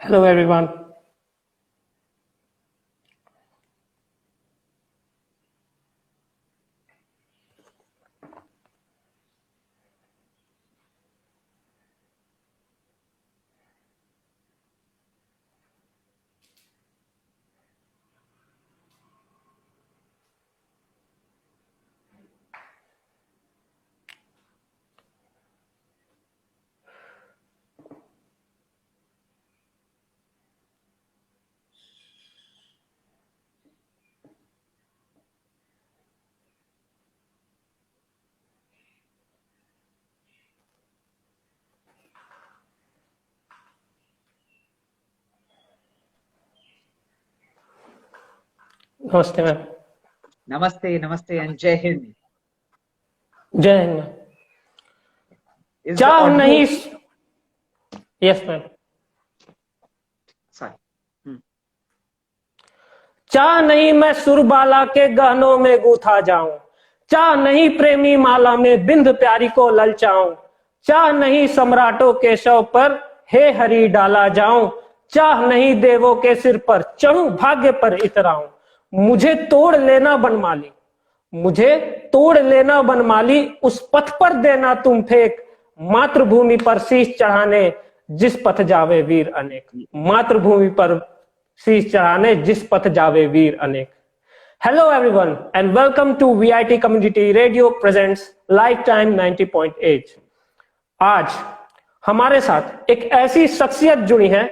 Hello everyone. नमस्ते ma'am. Namaste, namaste, and Jai Hind. जय Hind ma'am. Is the चाह audio? नहीं। Yes ma'am. Sorry. चाह नहीं मैं सुरबाला के गहनों में गूथा जाऊं, चाह नहीं प्रेमी माला में बिंद प्यारी को ललचाऊं, चाह नहीं सम्राटों के शव पर हे हरि डाला जाऊं, चाह नहीं देवों के सिर पर चढ़ूं भाग्य पर इतराऊं। मुझे तोड़ लेना बनमाली, मुझे तोड़ लेना बनमाली, उस पथ पर देना तुम फेंक, मातृभूमि पर शीश चढ़ाने जिस पथ जावे वीर अनेक। मातृभूमि पर शीश चढ़ाने जिस पथ जावे वीर अनेक। Hello everyone and welcome to VIT community radio presents lifetime 90.8। आज हमारे साथ एक ऐसी शख्सियत जुड़ी है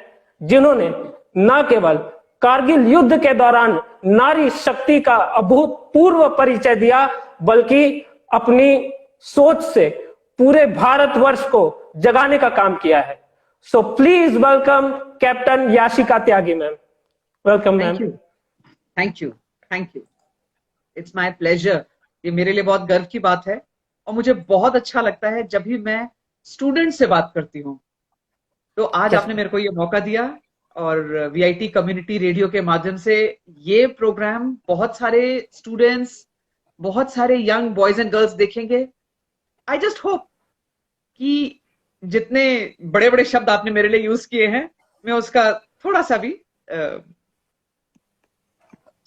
जिन्होंने न केवल कारगिल युद्ध के दौरान नारी शक्ति का अभूतपूर्व परिचय दिया, बल्कि अपनी सोच से पूरे भारतवर्ष को जगाने का काम किया है। So please welcome captain Yashika Tyagi ma'am. Welcome ma'am. Thank you. Thank you. Thank you. It's my pleasure. ये मेरे लिए बहुत गर्व की बात है और मुझे बहुत अच्छा लगता है जब भी मैं स्टूडेंट से बात करती हूँ। तो आज आपने मेरे को ये मौका दिया और वीआईटी कम्युनिटी रेडियो के माध्यम से ये प्रोग्राम बहुत सारे स्टूडेंट्स, बहुत सारे यंग बॉयज एंड गर्ल्स देखेंगे। आई जस्ट होप कि जितने बड़े बड़े शब्द आपने मेरे लिए यूज किए हैं, मैं उसका थोड़ा सा भी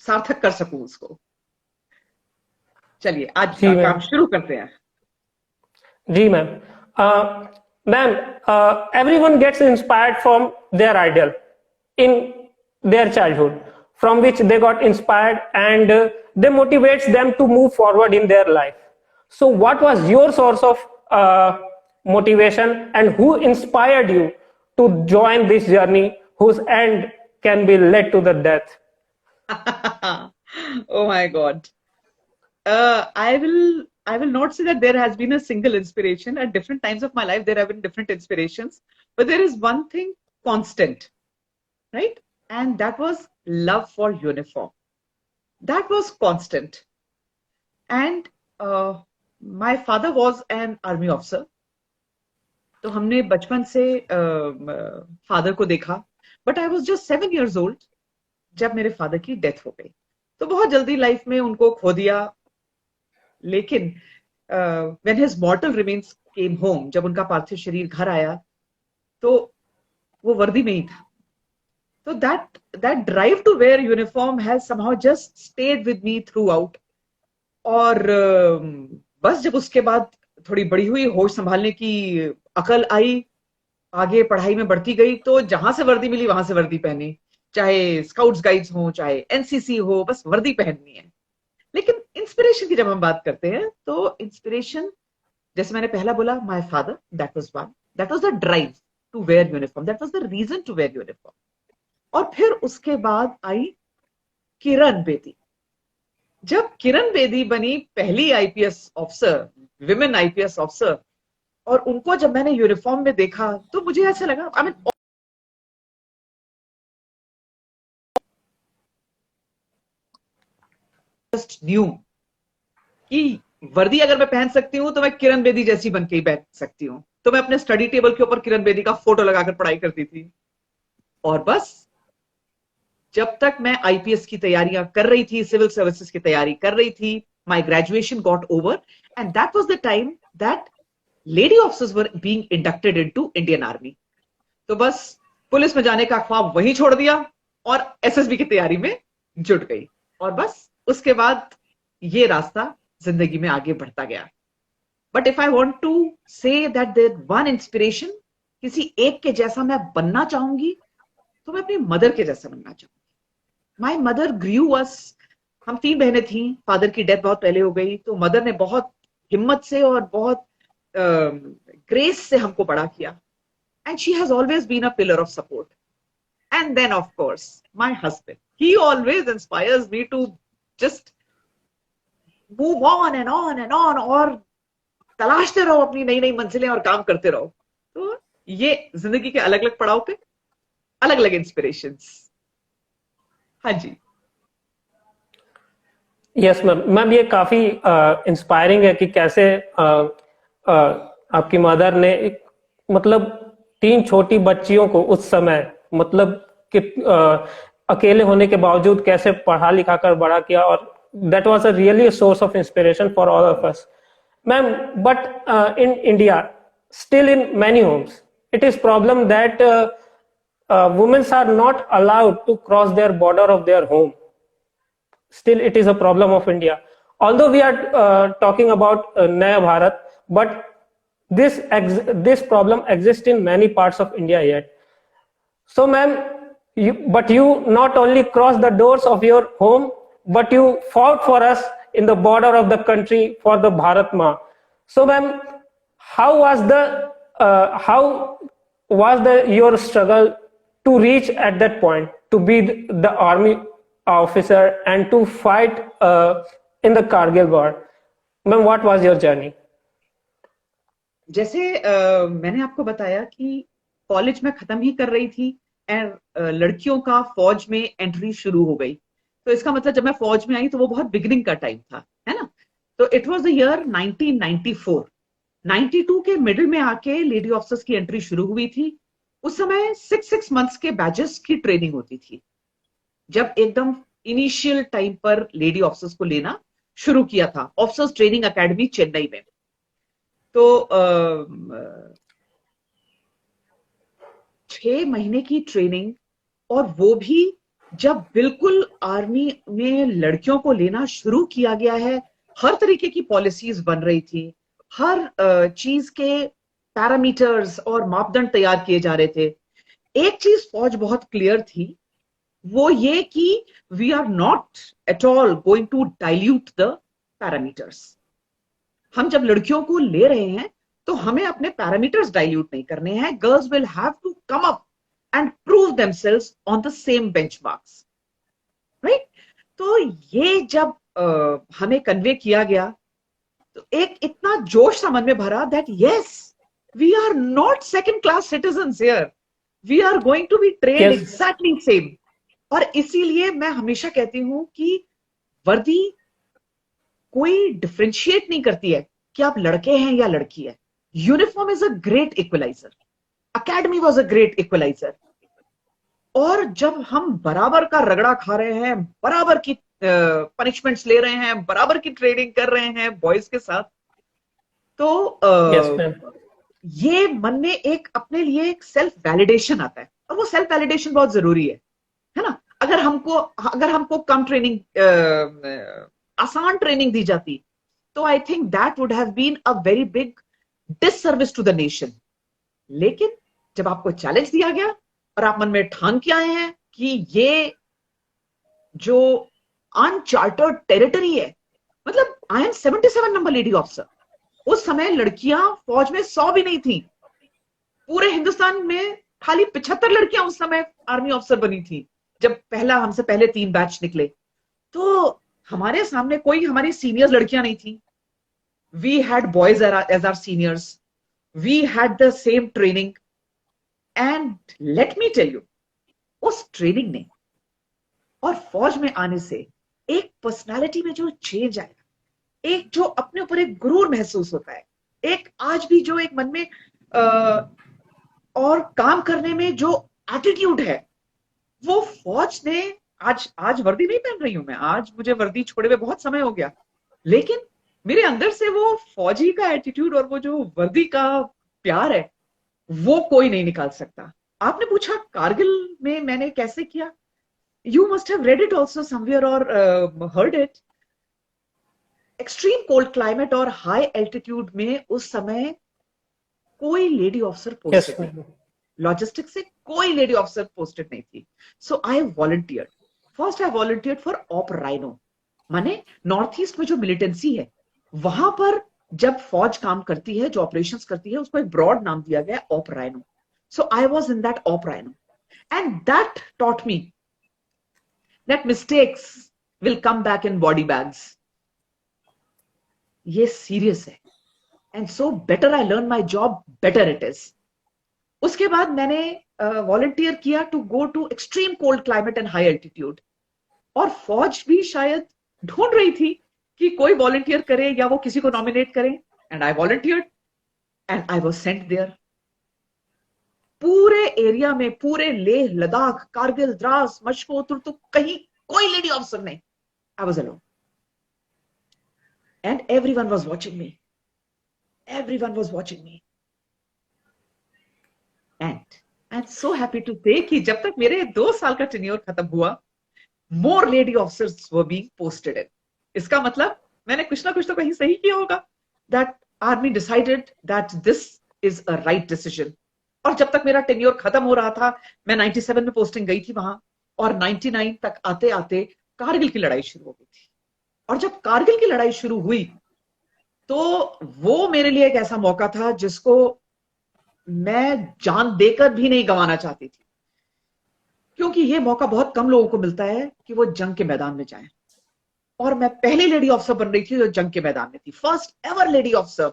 सार्थक कर सकूं उसको। चलिए आज का काम शुरू करते हैं। जी ma'am. Ma'am, everyone gets inspired from their idol in their childhood, from which they got inspired and they motivates them to move forward in their life. So what was your source of motivation and who inspired you to join this journey whose end can be led to the death? Oh my God. I will not say that there has been a single inspiration. At different times of my life, there have been different inspirations, but there is one thing constant, right? And that was love for uniform. That was constant. And my father was an army officer. तो हमने बचपन से father को देखा, but I was just 7 years old जब मेरे father की death हो गई। तो बहुत जल्दी लाइफ में उनको खो दिया। लेकिन when his मॉर्टल remains came home, जब उनका पार्थिव शरीर घर आया तो वो वर्दी में ही था। तो that drive to wear uniform has somehow just stayed with me throughout. और बस जब उसके बाद थोड़ी बड़ी हुई, होश संभालने की अकल आई, आगे पढ़ाई में बढ़ती गई, तो जहां से वर्दी मिली वहां से वर्दी पहनी, चाहे स्काउट्स गाइड्स हो, चाहे एनसीसी हो, बस वर्दी पहननी है। लेकिन इंस्पिरेशन की जब हम बात करते हैं तो इंस्पिरेशन, जैसे मैंने पहला बोला, my father, that was one, that was the drive to wear uniform, that was the reason to wear uniform. और फिर उसके बाद आई किरण बेदी। जब किरण बेदी बनी पहली IPS officer, women IPS officer, और उनको जब मैंने यूनिफॉर्म में देखा तो मुझे ऐसा लगा, आई मीन जस्ट न्यू कि वर्दी अगर मैं पहन सकती हूँ तो मैं किरण बेदी जैसी बन के ही पहन सकती हूँ। तो मैं अपने स्टडी टेबल के ऊपर किरण बेदी का फोटो लगाकर पढ़ाई करती थी। और बस जब तक मैं आईपीएस की तैयारियां कर रही थी, सिविल सर्विसेज की तैयारी कर रही थी, my graduation got over and that was the time that lady officers were being inducted into Indian army. तो बस पुलिस में जाने का ख्वाब वहीं छोड़ दिया और एसएसबी की तैयारी में जुट गई, और बस उसके बाद ये रास्ता जिंदगी में आगे बढ़ता गया। But if I want to say that there one inspiration, किसी एक के जैसा मैं बनना चाहूंगी, तो मैं अपनी मदर के जैसा बनना चाहूंगी। माई मदर ग्रू अस, हम 3 बहनें थी, फादर की डेथ बहुत पहले हो गई, तो मदर ने बहुत हिम्मत से और बहुत ग्रेस से हमको बड़ा किया, and she has always been a pillar of support. And then of course my husband, he always inspires me to just move on and on and on, और तलाशते रहो अपनी नई नई मंजिलें और काम करते रहो। तो ये जिंदगी के अलग अलग पड़ाव पे अलग अलग इंस्पिरेशंस। हाँ जी। यस मैम, मैम ये काफी इंस्पायरिंग है कि कैसे आपकी मदर ने मतलब 3 छोटी बच्चियों को उस समय मतलब कि अकेले होने के बावजूद कैसे पढ़ा लिखा कर बड़ा किया, और that was a really a source of inspiration for all of us, ma'am. But in India, still in many homes, it is problem that women are not allowed to cross their border of their home. Still, it is a problem of India. Although we are talking about Naya Bharat, but this problem exists in many parts of India yet. So, ma'am, but you not only cross the doors of your home, but you fought for us in the border of the country for the Bharat Ma. So, ma'am, how was your struggle to reach at that point to be the army officer and to fight in the Kargil war? Ma'am, what was your journey? जैसे मैंने आपको बताया कि college में खत्म ही कर रही थी एंड लड़कियों का फौज में एंट्री शुरू हो गई, तो इसका मतलब जब मैं फौज में आई तो वो बहुत बिगिनिंग का टाइम था, है ना। तो इट वाज द ईयर 1994। 92 के मिडिल में आके लेडी ऑफिसर्स की एंट्री शुरू हुई थी। उस समय 6 मंथ्स के बैचेस की ट्रेनिंग होती थी, जब एकदम इनिशियल टाइम पर लेडी ऑफिसर्स को लेना शुरू किया था ऑफिसर्स ट्रेनिंग एकेडमी चेन्नई में। तो 6 महीने की ट्रेनिंग, और वो भी जब बिल्कुल आर्मी में लड़कियों को लेना शुरू किया गया है, हर तरीके की पॉलिसीज बन रही थी, हर चीज के पैरामीटर्स और मापदंड तैयार किए जा रहे थे। एक चीज फौज बहुत क्लियर थी, वो ये कि we are not at all going to dilute the parameters. हम जब लड़कियों को ले रहे हैं तो हमें अपने पैरामीटर्स डाइल्यूट नहीं करने हैं। Girls will have to come up and prove themselves on the same benchmarks, right. तो ये जब हमें कन्वे किया गया तो एक इतना जोश सा मन में भरा that yes, we are not second class citizens here, we are going to be trained exactly same. और इसीलिए मैं हमेशा कहती हूं कि वर्दी कोई डिफरेंशिएट नहीं करती है कि आप लड़के हैं या लड़की है। Uniform is a great equaliser, academy was a great equaliser. और जब हम बराबर का रगड़ा खा रहे हैं, बराबर की पनिशमेंट्स ले रहे हैं, बराबर की ट्रेनिंग कर रहे हैं बॉयज के साथ, तो ये मन में एक अपने लिए एक सेल्फ वैलिडेशन आता है, और वो सेल्फ वैलिडेशन बहुत जरूरी है ना। अगर हमको कम ट्रेनिंग, आसान ट्रेनिंग दी जाती, तो I think that would have been a very big disservice to the nation. लेकिन जब आपको चैलेंज दिया गया और आप मन में ठान के आए हैं कि ये जो अनचार्टर्ड टेरिटरी है, मतलब I am 77 number lady officer. उस समय लड़कियां फौज में 100 भी नहीं थी। पूरे हिंदुस्तान में खाली 75 लड़कियां उस समय आर्मी ऑफिसर बनी थी जब हमसे पहले 3 बैच निकले। तो हमारे सामने कोई हमारी सीनियर्स लड़कियां नहीं थी। We had boys as our seniors, we had the same training, and let me tell you, उस ट्रेनिंग ने और फौज में आने से एक पर्सनालिटी में जो चेंज आया, एक जो अपने ऊपर एक गुरूर महसूस होता है, एक आज भी जो एक मन में और काम करने में जो एटीट्यूड है, वो फौज ने आज वर्दी नहीं पहन रही हूं मैं, आज मुझे वर्दी छोड़े हुए बहुत समय हो गया, लेकिन मेरे अंदर से वो फौजी का एटीट्यूड और वो जो वर्दी का प्यार है, वो कोई नहीं निकाल सकता। आपने पूछा कारगिल में मैंने कैसे किया, you must have read it also somewhere और heard it. Extreme cold climate और हाई एल्टीट्यूड में उस समय कोई लेडी ऑफिसर यस पोस्टेड नहीं, लॉजिस्टिक्स से कोई लेडी ऑफिसर पोस्टेड नहीं थी। So I volunteered, first I volunteered for op Rhino, माने नॉर्थ ईस्ट में जो मिलिटेंसी है वहां पर जब फौज काम करती है, जो ऑपरेशंस करती है, उसको एक ब्रॉड नाम दिया गया op rhino. So I was in that op rhino and that taught me that mistakes will come back in body bags. ये सीरियस है, and so better I learn my job, better it is. उसके बाद मैंने volunteer किया to go to extreme cold climate and high altitude, और फौज भी शायद ढूंढ रही थी कि कोई वॉलंटियर करे या वो किसी को नॉमिनेट करे, and I volunteered and I was sent there. पूरे एरिया में, पूरे लेह लद्दाख, कारगिल, द्रास, मशको, तुर्तुक, कहीं कोई लेडी ऑफिसर नहीं, I was alone and everyone was watching me, everyone was watching me, and I'm so happy to say कि जब तक मेरे 2 साल का टेन्योर खत्म हुआ, more lady officers were being posted in। इसका मतलब मैंने कुछ ना कुछ तो कहीं सही किया होगा, that army decided that this is a right decision। और जब तक मेरा टेन्योर खत्म हो रहा था, मैं 97 में पोस्टिंग गई थी वहां, और 99 तक आते आते कारगिल की लड़ाई शुरू हो गई थी। और जब कारगिल की लड़ाई शुरू हुई तो वो मेरे लिए एक ऐसा मौका था जिसको मैं जान देकर भी नहीं गंवाना चाहती थी, क्योंकि ये मौका बहुत कम लोगों को मिलता है कि वो जंग के मैदान में जाएं। और मैं पहली लेडी ऑफिसर बन रही थी जो जंग के मैदान में थी, first ever lady officer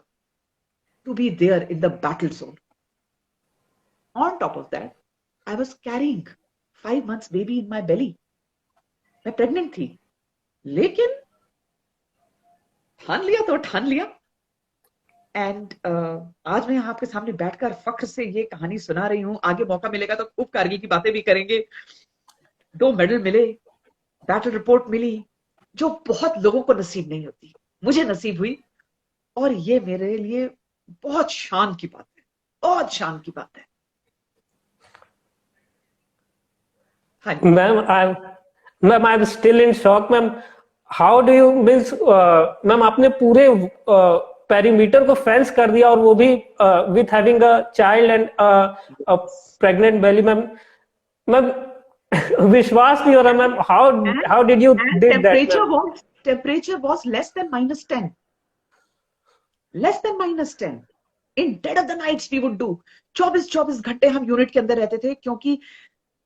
to be there in the battle zone. On top of that I was carrying 5 months baby in my belly. मैं प्रेग्नेंट थी, लेकिन ठान लिया तो ठान लिया। एंड आज मैं आपके सामने बैठकर फख्र से ये कहानी सुना रही हूं। आगे मौका मिलेगा तो खूब कारगिल की बातें भी करेंगे। 2 मेडल मिले, बैटल रिपोर्ट मिली, जो बहुत लोगों को नसीब नहीं होती, मुझे नसीब हुई, और ये मेरे लिए बहुत शान की बात है, बहुत शान की बात है। हाँ जी ma'am I am still in shock ma'am. How do you means ma'am आपने पूरे पेरीमीटर को फेंस कर दिया, और वो भी with having a child and pregnant belly. Ma'am विश्वास नहीं हो रहा ma'am, how did you did that? Temperature was less than -10, less than -10। In dead of the nights we would do 24 घंटे हम यूनिट के अंदर रहते थे, क्योंकि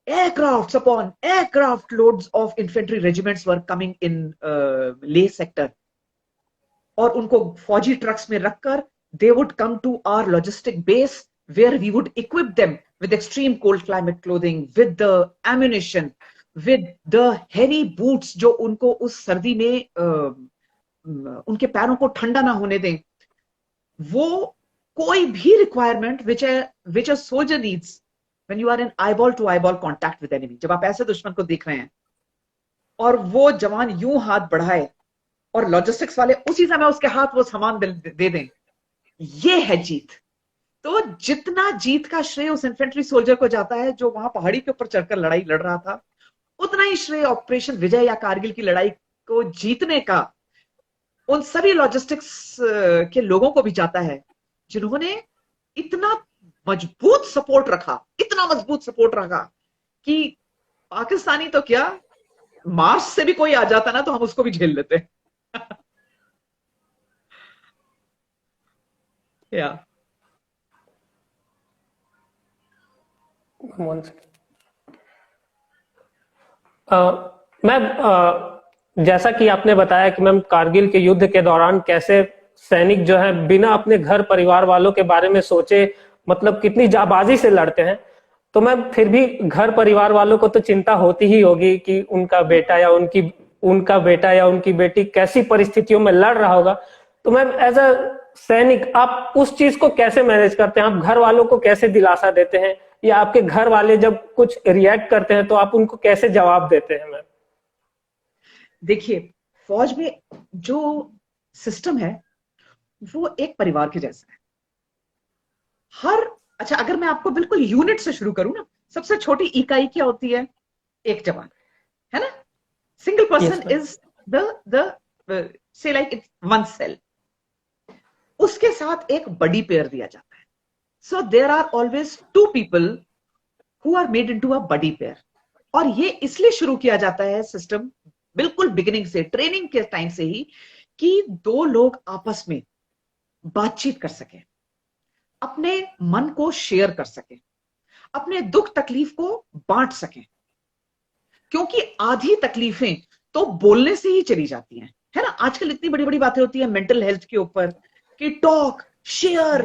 aircrafts upon aircraft loads of infantry regiments were coming in Leh sector, और उनको फौजी ट्रक्स में रखकर they would come to our logistic base where we would equip them with extreme cold climate clothing, with the ammunition, with the heavy boots जो उनको उस सर्दी में उनके पैरों को ठंडा ना होने दें। वो कोई भी requirement which a soldier needs when you are in eyeball to eyeball contact with enemy, जब आप ऐसे दुश्मन को देख रहे हैं और वो जवान यूं हाथ बढ़ाए और लॉजिस्टिक्स वाले उसी समय उसके हाथ वो सामान दे दें, ये है जीत। तो जितना जीत का श्रेय उस इन्फेंट्री सोल्जर को जाता है जो वहां पहाड़ी के ऊपर चढ़कर लड़ाई लड़ रहा था, उतना ही श्रेय ऑपरेशन विजय या कारगिल की लड़ाई को जीतने का उन सभी लॉजिस्टिक्स के लोगों को भी जाता है जिन्होंने इतना मजबूत सपोर्ट रखा, इतना मजबूत सपोर्ट रखा कि पाकिस्तानी तो क्या, मार्स से भी कोई आ जाता ना तो हम उसको भी झेल लेते। या मैम जैसा कि आपने बताया कि मैम कारगिल के युद्ध के दौरान कैसे सैनिक जो है बिना अपने घर परिवार वालों के बारे में सोचे, मतलब कितनी जाबाजी से लड़ते हैं, तो मैम फिर भी घर परिवार वालों को तो चिंता होती ही होगी कि उनका बेटा या उनकी बेटी कैसी परिस्थितियों में लड़ रहा होगा। तो मैम एज अ सैनिक आप उस चीज को कैसे मैनेज करते हैं? आप घर वालों को कैसे दिलासा देते हैं, या आपके घर वाले जब कुछ रिएक्ट करते हैं तो आप उनको कैसे जवाब देते हैं? मैम देखिए, फौज में जो सिस्टम है वो एक परिवार के जैसा है। अच्छा, अगर मैं आपको बिल्कुल यूनिट से शुरू करूं ना, सबसे छोटी इकाई क्या होती है? एक जवान, है ना? Single person ma'am. Is the say like it's one cell. उसके साथ एक बड़ी पेयर दिया जाता है। So there are always two people who are made into a बड़ी पेयर। और ये इसलिए शुरू किया जाता है सिस्टम बिल्कुल बिगिनिंग से, ट्रेनिंग के टाइम से ही, कि दो लोग आपस में बातचीत कर सके, अपने मन को शेयर कर सके, अपने दुख तकलीफ को बांट सके। क्योंकि आधी तकलीफें तो बोलने से ही चली जाती हैं, है ना? आजकल इतनी बड़ी बड़ी बातें होती है मेंटल हेल्थ के ऊपर कि टॉक, शेयर।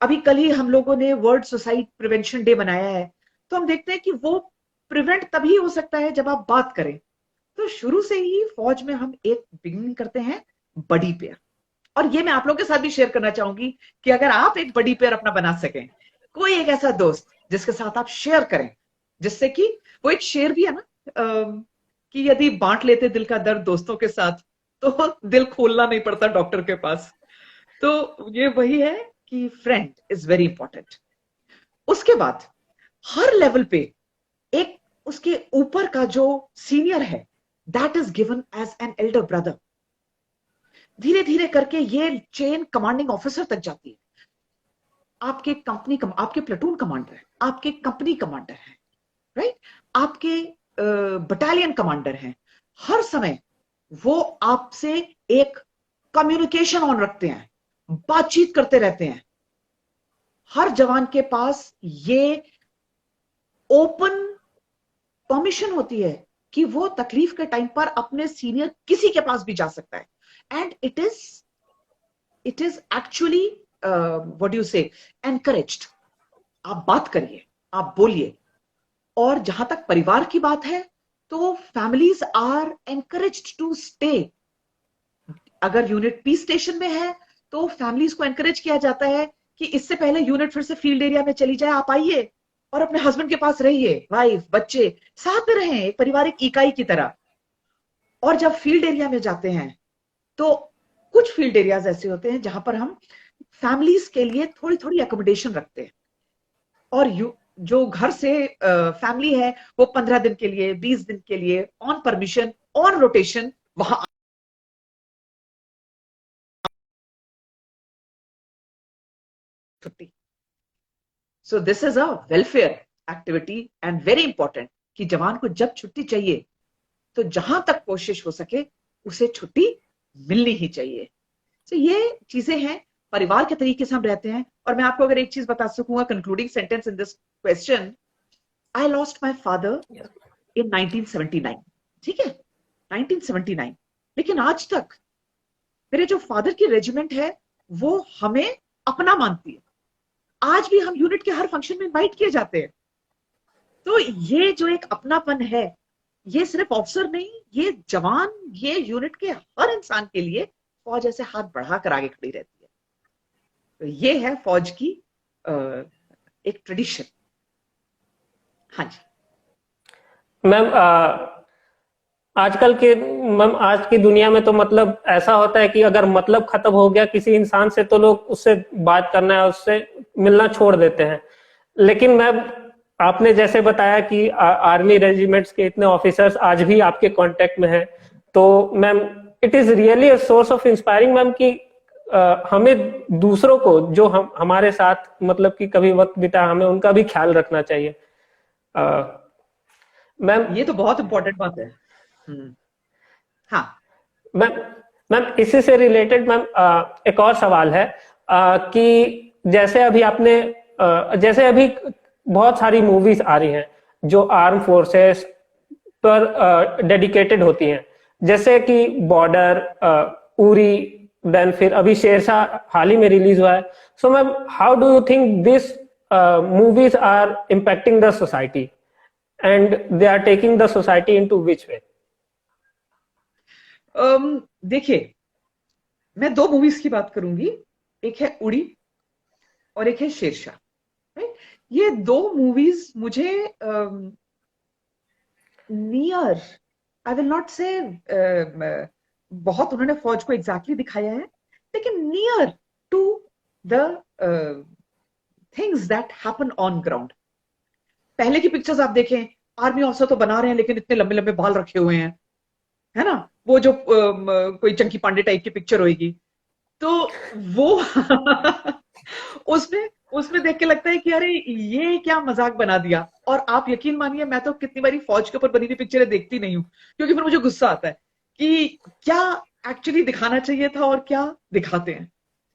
अभी कल ही हम लोगों ने वर्ल्ड सुसाइड प्रिवेंशन डे मनाया है, तो हम देखते हैं कि वो प्रिवेंट तभी हो सकता है जब आप बात करें। तो शुरू से ही फौज में हम एक बिगिनिंग करते हैं बड़ी पेयर। और ये मैं आप लोगों के साथ भी शेयर करना चाहूंगी कि अगर आप एक बड़ी पेयर अपना बना सकें, कोई एक ऐसा दोस्त जिसके साथ आप शेयर करें, जिससे कि वो एक शेर भी है ना, कि यदि बांट लेते दिल का दर्द दोस्तों के साथ तो दिल खोलना नहीं पड़ता डॉक्टर के पास। तो ये वही है कि फ्रेंड इज वेरी इंपॉर्टेंट। उसके बाद हर लेवल पे एक उसके ऊपर का जो सीनियर है, that is given as an elder brother. धीरे धीरे करके ये चेन कमांडिंग ऑफिसर तक जाती है। आपके आपके प्लेटून कमांडर है, आपके कंपनी कमांडर है, राइट? आपके बटालियन कमांडर हैं। हर समय वो आपसे एक कम्युनिकेशन ऑन रखते हैं, बातचीत करते रहते हैं। हर जवान के पास ये ओपन परमिशन होती है कि वो तकलीफ के टाइम पर अपने सीनियर किसी के पास भी जा सकता है। And it is actually what do you से, एनकरेज्ड। आप बात करिए, आप बोलिए। और जहां तक परिवार की बात है, तो families are encouraged to stay. अगर यूनिट पीस स्टेशन में है तो फैमिलीज को एनकरेज किया जाता है कि इससे पहले यूनिट फिर से फील्ड एरिया में चली जाए, आप आइए और अपने हस्बैंड के पास रहिए, वाइफ बच्चे साथ में रहें, एक पारिवारिक इकाई की तरह। और जब फील्ड एरिया में जाते हैं तो कुछ फील्ड एरियाज ऐसे होते हैं जहां पर हम फैमिलीज के लिए थोड़ी थोड़ी अकोमोडेशन रखते हैं। और जो घर से फैमिली है वो 15 दिन के लिए, 20 दिन के लिए ऑन परमिशन, ऑन रोटेशन वहां छुट्टी। सो this is a welfare activity and very important कि जवान को जब छुट्टी चाहिए तो जहां तक कोशिश हो सके उसे छुट्टी मिलनी ही चाहिए। तो ये चीजें हैं, परिवार के तरीके से हम रहते हैं। और मैं आपको अगर एक चीज बता सकूंगा, concluding sentence in this question, I lost my father in 1979। ठीक है, 1979। लेकिन आज तक मेरे जो फादर की रेजिमेंट है वो हमें अपना मानती है। आज भी हम यूनिट के हर फंक्शन में इनवाइट किए जाते हैं। तो ये जो एक अपनापन है, ये सिर्फ ऑफिसर नहीं, ये जवान, ये यूनिट के हर इंसान के लिए फौज ऐसे हाथ बढ़ाकर आगे खड़ी रहती है। तो ये है फौज की एक ट्रेडिशन। हाँ जी मैम, मैम आज की दुनिया में तो मतलब ऐसा होता है कि अगर मतलब खत्म हो गया किसी इंसान से तो लोग उससे बात करना है, उससे मिलना छोड़ देते हैं। लेकिन मैम, आपने जैसे बताया कि आर्मी रेजिमेंट्स के इतने ऑफिसर्स आज भी आपके कांटेक्ट में हैं, तो ma'am it is really a source of inspiring ma'am कि हमें दूसरों को जो हमारे साथ मतलब कि कभी वक्त बिता, हमें उनका भी ख्याल रखना चाहिए। मैम, ये तो बहुत इंपॉर्टेंट बात है। हाँ मैम मैम इसी से रिलेटेड मैम एक और सवाल है कि जैसे अभी बहुत सारी मूवीज आ रही हैं जो आर्म फोर्सेस पर डेडिकेटेड होती हैं, जैसे कि बॉर्डर, उरी, देन फिर अभी शेरशाह हाल ही में रिलीज हुआ है। So ma'am, how do you think this movies are impacting the society and they are taking the society into which way? देखिए, मैं दो मूवीज की बात करूंगी, एक है उड़ी और एक है शेरशाह। राइट? ये दो मूवीज मुझे नियर, आई विल नॉट से बहुत उन्होंने फौज को एग्जैक्टली दिखाया है, लेकिन near to the things that happen on ground. पहले की पिक्चर्स आप देखें, आर्मी ऑफिसर तो बना रहे हैं लेकिन इतने लंबे लंबे बाल रखे हुए हैं, है ना, वो जो कोई चंकी पांडे टाइप की पिक्चर होगी, तो वो उसमें उसमें देख के लगता है कि अरे ये क्या मजाक बना दिया। और आप यकीन मानिए, मैं तो कितनी बारी फौज के ऊपर बनी हुई पिक्चरें देखती नहीं हूँ, क्योंकि फिर मुझे गुस्सा आता है कि क्या एक्चुअली दिखाना चाहिए था और क्या दिखाते हैं।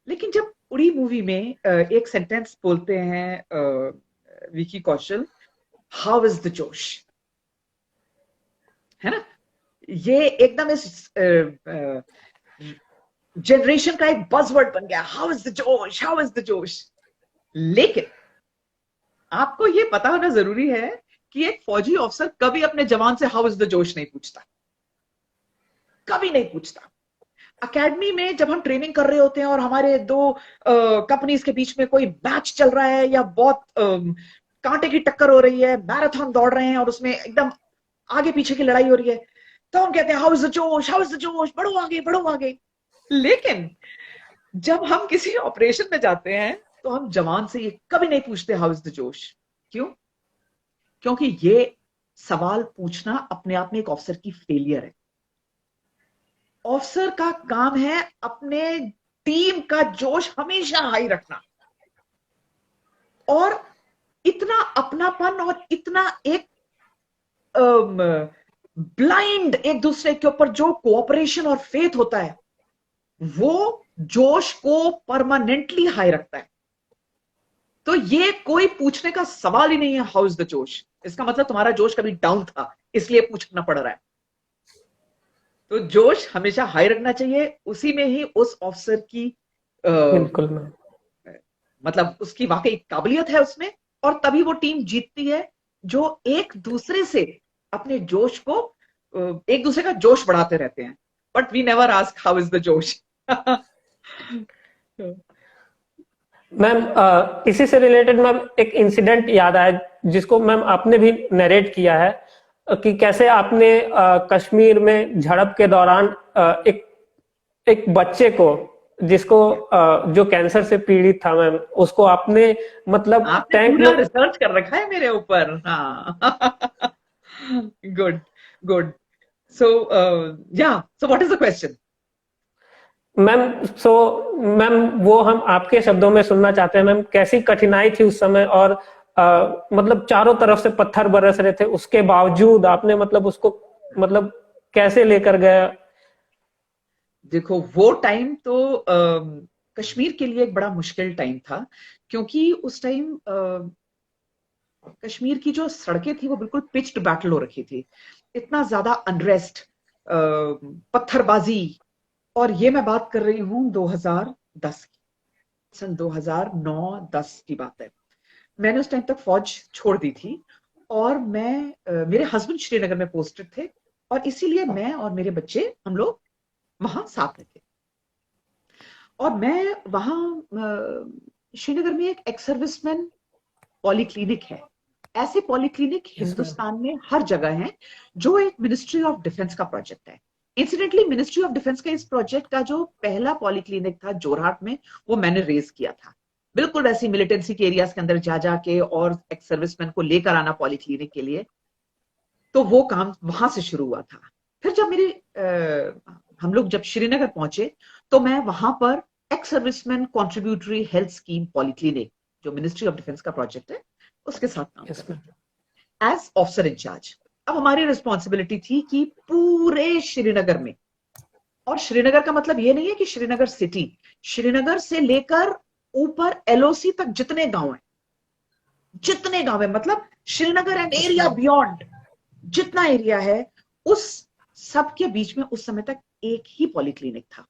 लेकिन जब उड़ी मूवी में एक सेंटेंस बोलते हैं Vicky Kaushal, how is the जोश, है ना, ये एकदम इस जनरेशन का एक बज़वर्ड बन गया, हाउ इज द जोश, हाउ इज द जोश। लेकिन आपको ये पता होना जरूरी है कि एक फौजी अफसर कभी अपने जवान से हाउ इज द जोश नहीं पूछता, कभी नहीं पूछता। अकेडमी में जब हम ट्रेनिंग कर रहे होते हैं और हमारे दो कंपनीज के बीच में कोई मैच चल रहा है या बहुत कांटे की टक्कर हो रही है, मैराथन दौड़ रहे हैं और उसमें एकदम आगे पीछे की लड़ाई हो रही है, तो हम कहते हैं हाउ इज द जोश, हाउ इज द जोश, बढ़ो आगे बढ़ो आगे। लेकिन जब हम किसी ऑपरेशन में जाते हैं तो हम जवान से ये कभी नहीं पूछते हाउ इज द जोश। क्यों? क्योंकि ये सवाल पूछना अपने आप में एक ऑफिसर की फेलियर है। ऑफिसर का काम है अपने टीम का जोश हमेशा हाई रखना, और इतना अपनापन और इतना एक ब्लाइंड एक दूसरे के ऊपर जो कोऑपरेशन और फेथ होता है, वो जोश को परमानेंटली हाई रखता है। तो ये कोई पूछने का सवाल ही नहीं है हाउ इज द जोश। इसका मतलब तुम्हारा जोश कभी डाउन था इसलिए पूछना पड़ रहा है। तो जोश हमेशा हाई रखना चाहिए, उसी में ही उस ऑफिसर की बिल्कुल मतलब उसकी वाकई काबिलियत है उसमें, और तभी वो टीम जीतती है जो एक दूसरे से अपने जोश को एक दूसरे का जोश बढ़ाते रहते हैं। But we never ask how is the josh. Ma'am इसी से रिलेटेड मैम एक इंसिडेंट याद आया जिसको मैम आपने भी नरेट किया है कि कैसे आपने कश्मीर में झड़प के दौरान एक एक बच्चे को जिसको जो कैंसर से पीड़ित था मैम, उसको आपने मतलब आपने टैंक पूरा में रिसर्च कर रखा है मेरे ऊपर। हाँ। Good good. So yeah, so what is the question? Ma'am so ma'am वो हम आपके शब्दों में सुनना चाहते हैं मैम, कैसी कठिनाई थी उस समय और मतलब चारों तरफ से पत्थर बरस रहे थे, उसके बावजूद आपने मतलब उसको मतलब कैसे लेकर गया? देखो वो टाइम तो कश्मीर के लिए एक बड़ा मुश्किल टाइम था, क्योंकि उस टाइम कश्मीर की जो सड़कें थी वो बिल्कुल पिच्ड बैटल हो रखी थी, इतना ज्यादा अनरेस्ट, पत्थरबाजी। और ये मैं बात कर रही हूँ 2010 की, सन 2009-10 की बात है। मैंने उस टाइम तक फौज छोड़ दी थी, और मैं मेरे हस्बैंड श्रीनगर में पोस्टेड थे, और इसीलिए मैं और मेरे बच्चे हम लोग वहां साथ में थे। और मैं वहां श्रीनगर में एक एक्स सर्विसमैन पॉलीक्लिनिक है, ऐसे पॉलीक्लिनिक हिंदुस्तान में हर जगह हैं, जो एक मिनिस्ट्री ऑफ डिफेंस का प्रोजेक्ट है। इंसिडेंटली मिनिस्ट्री ऑफ डिफेंस का इस प्रोजेक्ट का जो पहला पॉलीक्लिनिक था जोरहाट में, वो मैंने रेज किया था। बिल्कुल वैसी मिलिटेंसी के एरियाज के अंदर जा जाके और एक्स सर्विसमैन को लेकर आना पॉलीक्लिनिक के लिए, तो वो काम वहां से शुरू हुआ था। फिर जब हम लोग जब श्रीनगर पहुंचे, तो मैं वहां पर ex serviceman contributory health scheme polyclinic, जो मिनिस्ट्री ऑफ डिफेंस का प्रोजेक्ट है, उसके साथ काम कर एज ऑफिसर इंचार्ज। अब हमारी रिस्पॉन्सिबिलिटी थी कि पूरे श्रीनगर में, और श्रीनगर का मतलब ये नहीं है कि श्रीनगर सिटी, श्रीनगर से लेकर ऊपर एलओसी तक जितने गांव हैं, जितने गांव है, मतलब श्रीनगर एंड एरिया बियॉन्ड जितना एरिया है, उस सब के बीच में उस समय तक एक ही पॉलीक्लिनिक था।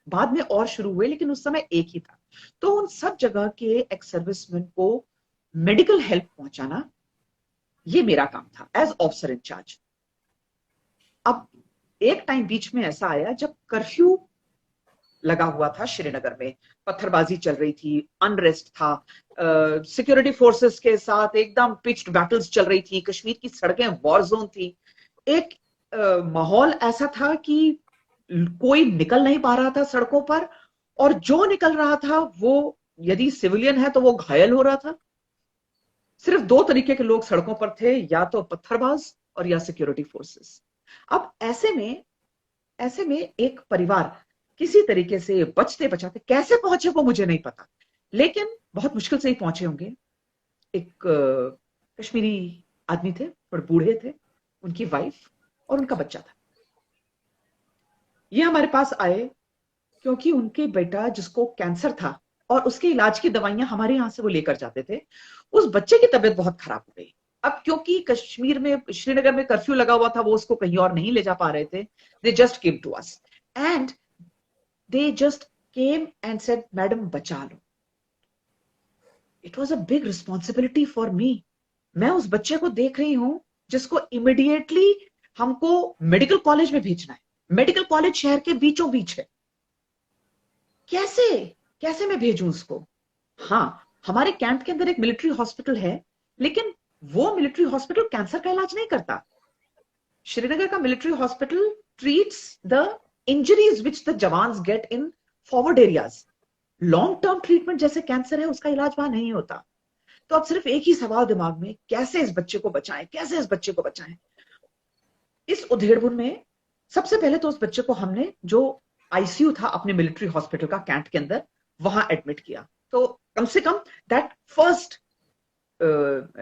बाद में और शुरू हुए, लेकिन उस समय एक ही था। तो उन सब जगह के एक्स सर्विसमैन को मेडिकल हेल्प पहुंचाना, ये मेरा काम था एज ऑफिसर इंचार्ज। अब एक टाइम बीच में ऐसा आया जब कर्फ्यू लगा हुआ था श्रीनगर में, पत्थरबाजी चल रही थी, अनरेस्ट था, सिक्योरिटी फोर्सेस के साथ एकदम पिच्ड बैटल्स चल रही थी, कश्मीर की सड़कें वॉर जोन थी। एक माहौल ऐसा था कि कोई निकल नहीं पा रहा था सड़कों पर, और जो निकल रहा था वो यदि सिविलियन है तो वो घायल हो रहा था। सिर्फ दो तरीके के लोग सड़कों पर थे, या तो पत्थरबाज और या सिक्योरिटी फोर्सेस। अब ऐसे में एक परिवार किसी तरीके से बचते बचाते कैसे पहुंचे वो मुझे नहीं पता, लेकिन बहुत मुश्किल से ही पहुंचे होंगे। एक कश्मीरी आदमी थे, थोड़े बूढ़े थे, उनकी वाइफ और उनका बच्चा था। ये हमारे पास आए क्योंकि उनके बेटा जिसको कैंसर था और उसके इलाज की दवाइयां हमारे यहां से वो लेकर जाते थे, उस बच्चे की तबीयत बहुत खराब हो गई। अब क्योंकि कश्मीर में, श्रीनगर में कर्फ्यू लगा हुआ था, वो उसको कहीं और नहीं ले जा पा रहे थे। They just came to us and they just came and said, madam बचा लो। It was a big responsibility for me. मैं उस बच्चे को देख रही हूं जिसको इमिडिएटली हमको मेडिकल कॉलेज में भेजना है। मेडिकल कॉलेज शहर के बीचों बीच है। कैसे मैं भेजूं उसको? हाँ, हमारे कैंप के अंदर एक मिलिट्री हॉस्पिटल है, लेकिन वो मिलिट्री हॉस्पिटल कैंसर का इलाज नहीं करता। श्रीनगर का military hospital treats the injuries which the jawans get in forward areas. Long term treatment जैसे कैंसर है, उसका इलाज वहां नहीं होता। तो अब सिर्फ एक ही सवाल दिमाग में, कैसे इस बच्चे को बचाएं। इस उधेड़बुन में सबसे पहले तो उस बच्चे को हमने, जो आईसीयू था अपने मिलिट्री हॉस्पिटल का कैंट के अंदर, वहां एडमिट किया। तो कम से कम दैट फर्स्ट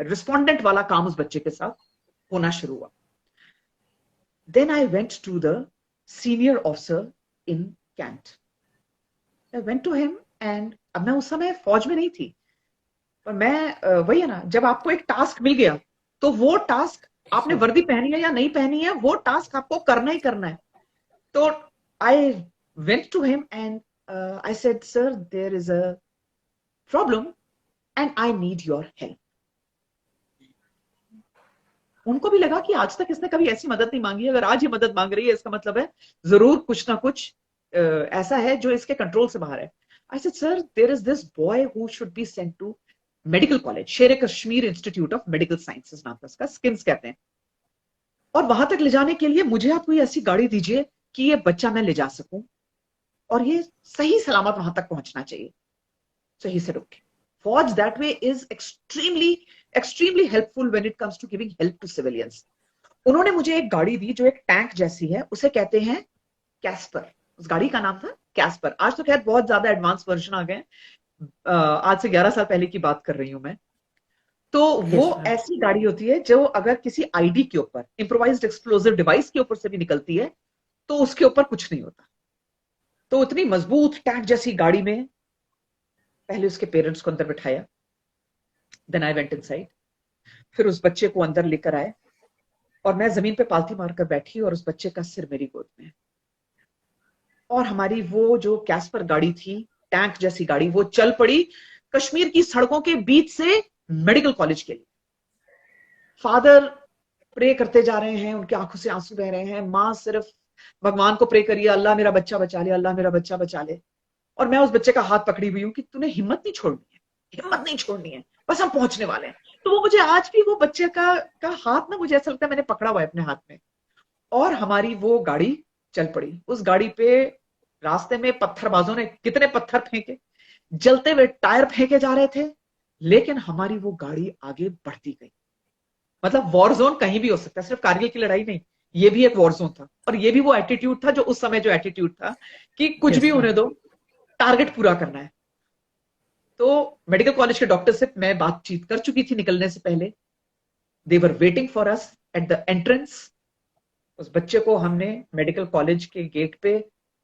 रिस्पोंडेंट वाला काम उस बच्चे के साथ होना शुरू हुआ। Then I went to the senior officer in cantt. I went to him and, अब मैं उस समय फौज में नहीं थी, पर मैं वही है ना, जब आपको एक टास्क मिल गया तो वो टास्क, आपने वर्दी पहनी है या नहीं पहनी है, वो टास्क आपको करना ही करना है। तो I went to him and I said, sir there is a problem and I need your help. उनको भी लगा कि आज तक इसने कभी ऐसी मदद नहीं मांगी, अगर आज ये मदद मांग रही है इसका मतलब है जरूर कुछ ना कुछ ऐसा है जो इसके कंट्रोल से बाहर है। I said, sir, there is this boy who should be sent to medical college, Sher Kashmir institute of medical sciences नाम था उसका, स्किम्स कहते हैं। और वहां तक ले जाने के लिए मुझे आप कोई ऐसी गाड़ी दीजिए कि ये बच्चा मैं ले जा सकूं और ये सही सलामत वहां तक पहुंचना चाहिए। So he said, okay. Forge that way is extremely helpful when it comes to giving help to civilians. उन्होंने मुझे एक गाड़ी दी जो एक टैंक जैसी है, उसे कहते हैं कैस्पर। उस गाड़ी का नाम था कैस्पर। आज तो खैर बहुत ज्यादा एडवांस वर्जन आ गए, आज से 11 साल पहले की बात कर रही हूं मैं। तो वो ऐसी गाड़ी होती है जो अगर किसी आईडी के ऊपर, इंप्रोवाइज्ड एक्सप्लोजिव डिवाइस के ऊपर से भी निकलती है तो उसके ऊपर कुछ नहीं होता। तो इतनी मजबूत टैंक जैसी गाड़ी में पहले उसके पेरेंट्स को अंदर बिठाया, देन आई वेंट इनसाइड। फिर उस बच्चे को अंदर लेकर आए और मैं जमीन पे पालथी मारकर बैठी और उस बच्चे का सिर मेरी गोद में। और हमारी वो जो कैस्पर गाड़ी थी, टैंक जैसी गाड़ी, वो चल पड़ी कश्मीर की सड़कों के बीच से मेडिकल कॉलेज के लिए। फादर प्रे करते जा रहे हैं, उनकी आंखों से आंसू बह रहे हैं। माँ सिर्फ भगवान को प्रे करिए, अल्लाह मेरा बच्चा बचा ले, अल्लाह मेरा बच्चा बचा ले। और मैं उस बच्चे का हाथ पकड़ी हुई हूँ कि तूने हिम्मत नहीं छोड़नी है, बस हम पहुंचने वाले हैं। तो वो मुझे आज भी, वो बच्चे का हाथ ना, मुझे ऐसा लगता है मैंने पकड़ा हुआ है अपने हाथ में। और हमारी वो गाड़ी चल पड़ी। उस गाड़ी पे रास्ते में पत्थरबाजों ने कितने पत्थर फेंके, जलते हुए टायर फेंके जा रहे थे, लेकिन हमारी वो गाड़ी आगे बढ़ती गई। मतलब वॉर जोन कहीं भी हो सकता है, सिर्फ कारगिल की लड़ाई नहीं, ये भी एक वॉर जोन था। और ये भी वो एटीट्यूड था जो उस समय जो एटीट्यूड था कि कुछ भी होने दो, टारगेट पूरा करना है। तो मेडिकल कॉलेज के डॉक्टर से मैं बातचीत कर चुकी थी निकलने से पहले। They were waiting for us at the entrance. उस बच्चे को हमने मेडिकल कॉलेज के गेट पे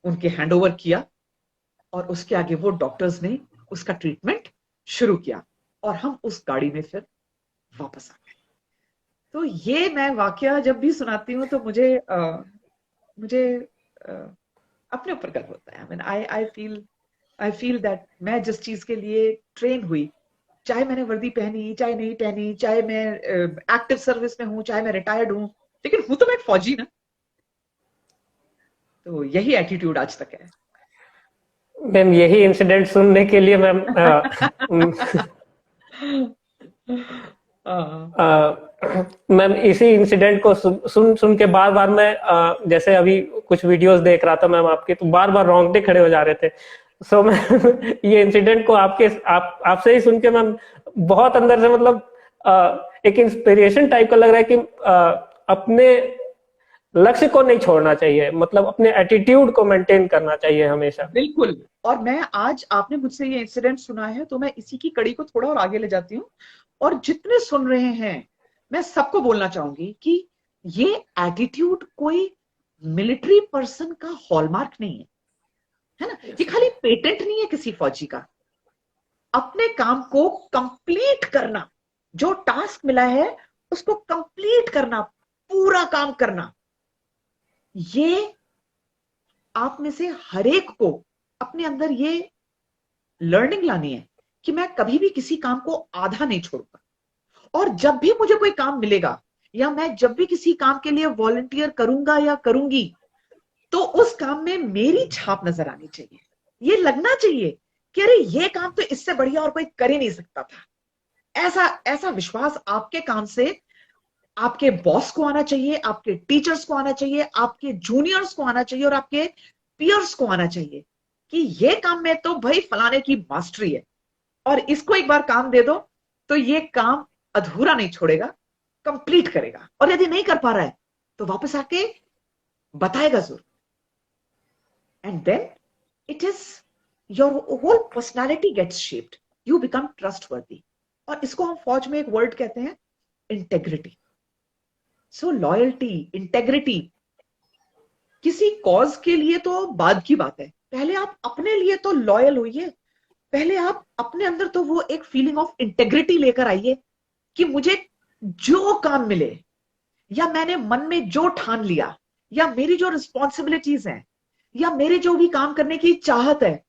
उनके हैंडओवर किया और उसके आगे वो डॉक्टर्स ने उसका ट्रीटमेंट शुरू किया और हम उस गाड़ी में फिर वापस आ गए। तो ये मैं वाकया जब भी सुनाती हूँ तो मुझे अपने ऊपर गर्व होता है। आई फील दैट मैं जिस चीज के लिए ट्रेन हुई, चाहे मैंने वर्दी पहनी चाहे नहीं पहनी, चाहे मैं एक्टिव सर्विस में हूं चाहे मैं रिटायर्ड हूं, लेकिन हूं तो मैं एक फौजी ना। तो यही एटीट्यूड आज तक है। मैम यही इंसिडेंट सुनने के लिए मैम मैम इसी इंसिडेंट को सुन के बार बार मैं जैसे अभी कुछ वीडियोस देख रहा था मैम आपके, तो बार बार रोंगटे खड़े हो जा रहे थे। मैं ये इंसिडेंट को आपसे ही सुन के मैम बहुत अंदर से मतलब एक इंस्पिरेशन टाइप का लग रहा है कि अपने लक्ष्य को नहीं छोड़ना चाहिए, मतलब अपने एटीट्यूड को मेंटेन करना चाहिए हमेशा। बिल्कुल। और मैं आज, आपने मुझसे ये इंसिडेंट सुना है तो मैं इसी की कड़ी को थोड़ा और आगे ले जाती हूँ, और जितने सुन रहे हैं मैं सबको बोलना चाहूंगी कि ये एटीट्यूड कोई मिलिट्री पर्सन का हॉलमार्क नहीं है ना? ये खाली पेटेंट नहीं है किसी फौजी का। अपने काम को कंप्लीट करना, जो टास्क मिला है उसको कंप्लीट करना, पूरा काम करना, ये आप में से हर एक को अपने अंदर ये लर्निंग लानी है कि मैं कभी भी किसी काम को आधा नहीं छोड़ूंगा। और जब भी मुझे कोई काम मिलेगा, या मैं जब भी किसी काम के लिए वॉलंटियर करूंगा या करूंगी, तो उस काम में मेरी छाप नजर आनी चाहिए। ये लगना चाहिए कि अरे ये काम तो इससे बढ़िया और कोई कर ही नहीं सकता था। ऐसा विश्वास आपके काम से आपके बॉस को आना चाहिए, आपके टीचर्स को आना चाहिए, आपके जूनियर्स को आना चाहिए, और आपके पियर्स को आना चाहिए कि ये काम में तो भाई फलाने की मास्टरी है, और इसको एक बार काम दे दो तो ये काम अधूरा नहीं छोड़ेगा, कंप्लीट करेगा। और यदि नहीं कर पा रहा है तो वापस आके बताएगा जरूर। And then it is your whole personality gets shaped, you become trustworthy. और इसको हम फौज में एक वर्ड कहते हैं, इंटेग्रिटी। सो लॉयल्टी, इंटेग्रिटी, किसी कॉज के लिए तो बाद की बात है, पहले आप अपने लिए तो लॉयल होइए। पहले आप अपने अंदर तो वो एक फीलिंग ऑफ इंटेग्रिटी लेकर आइए कि मुझे जो काम मिले, या मैंने मन में जो ठान लिया, या मेरी जो रिस्पॉन्सिबिलिटीज हैं, या मेरे जो भी काम करने की चाहत है,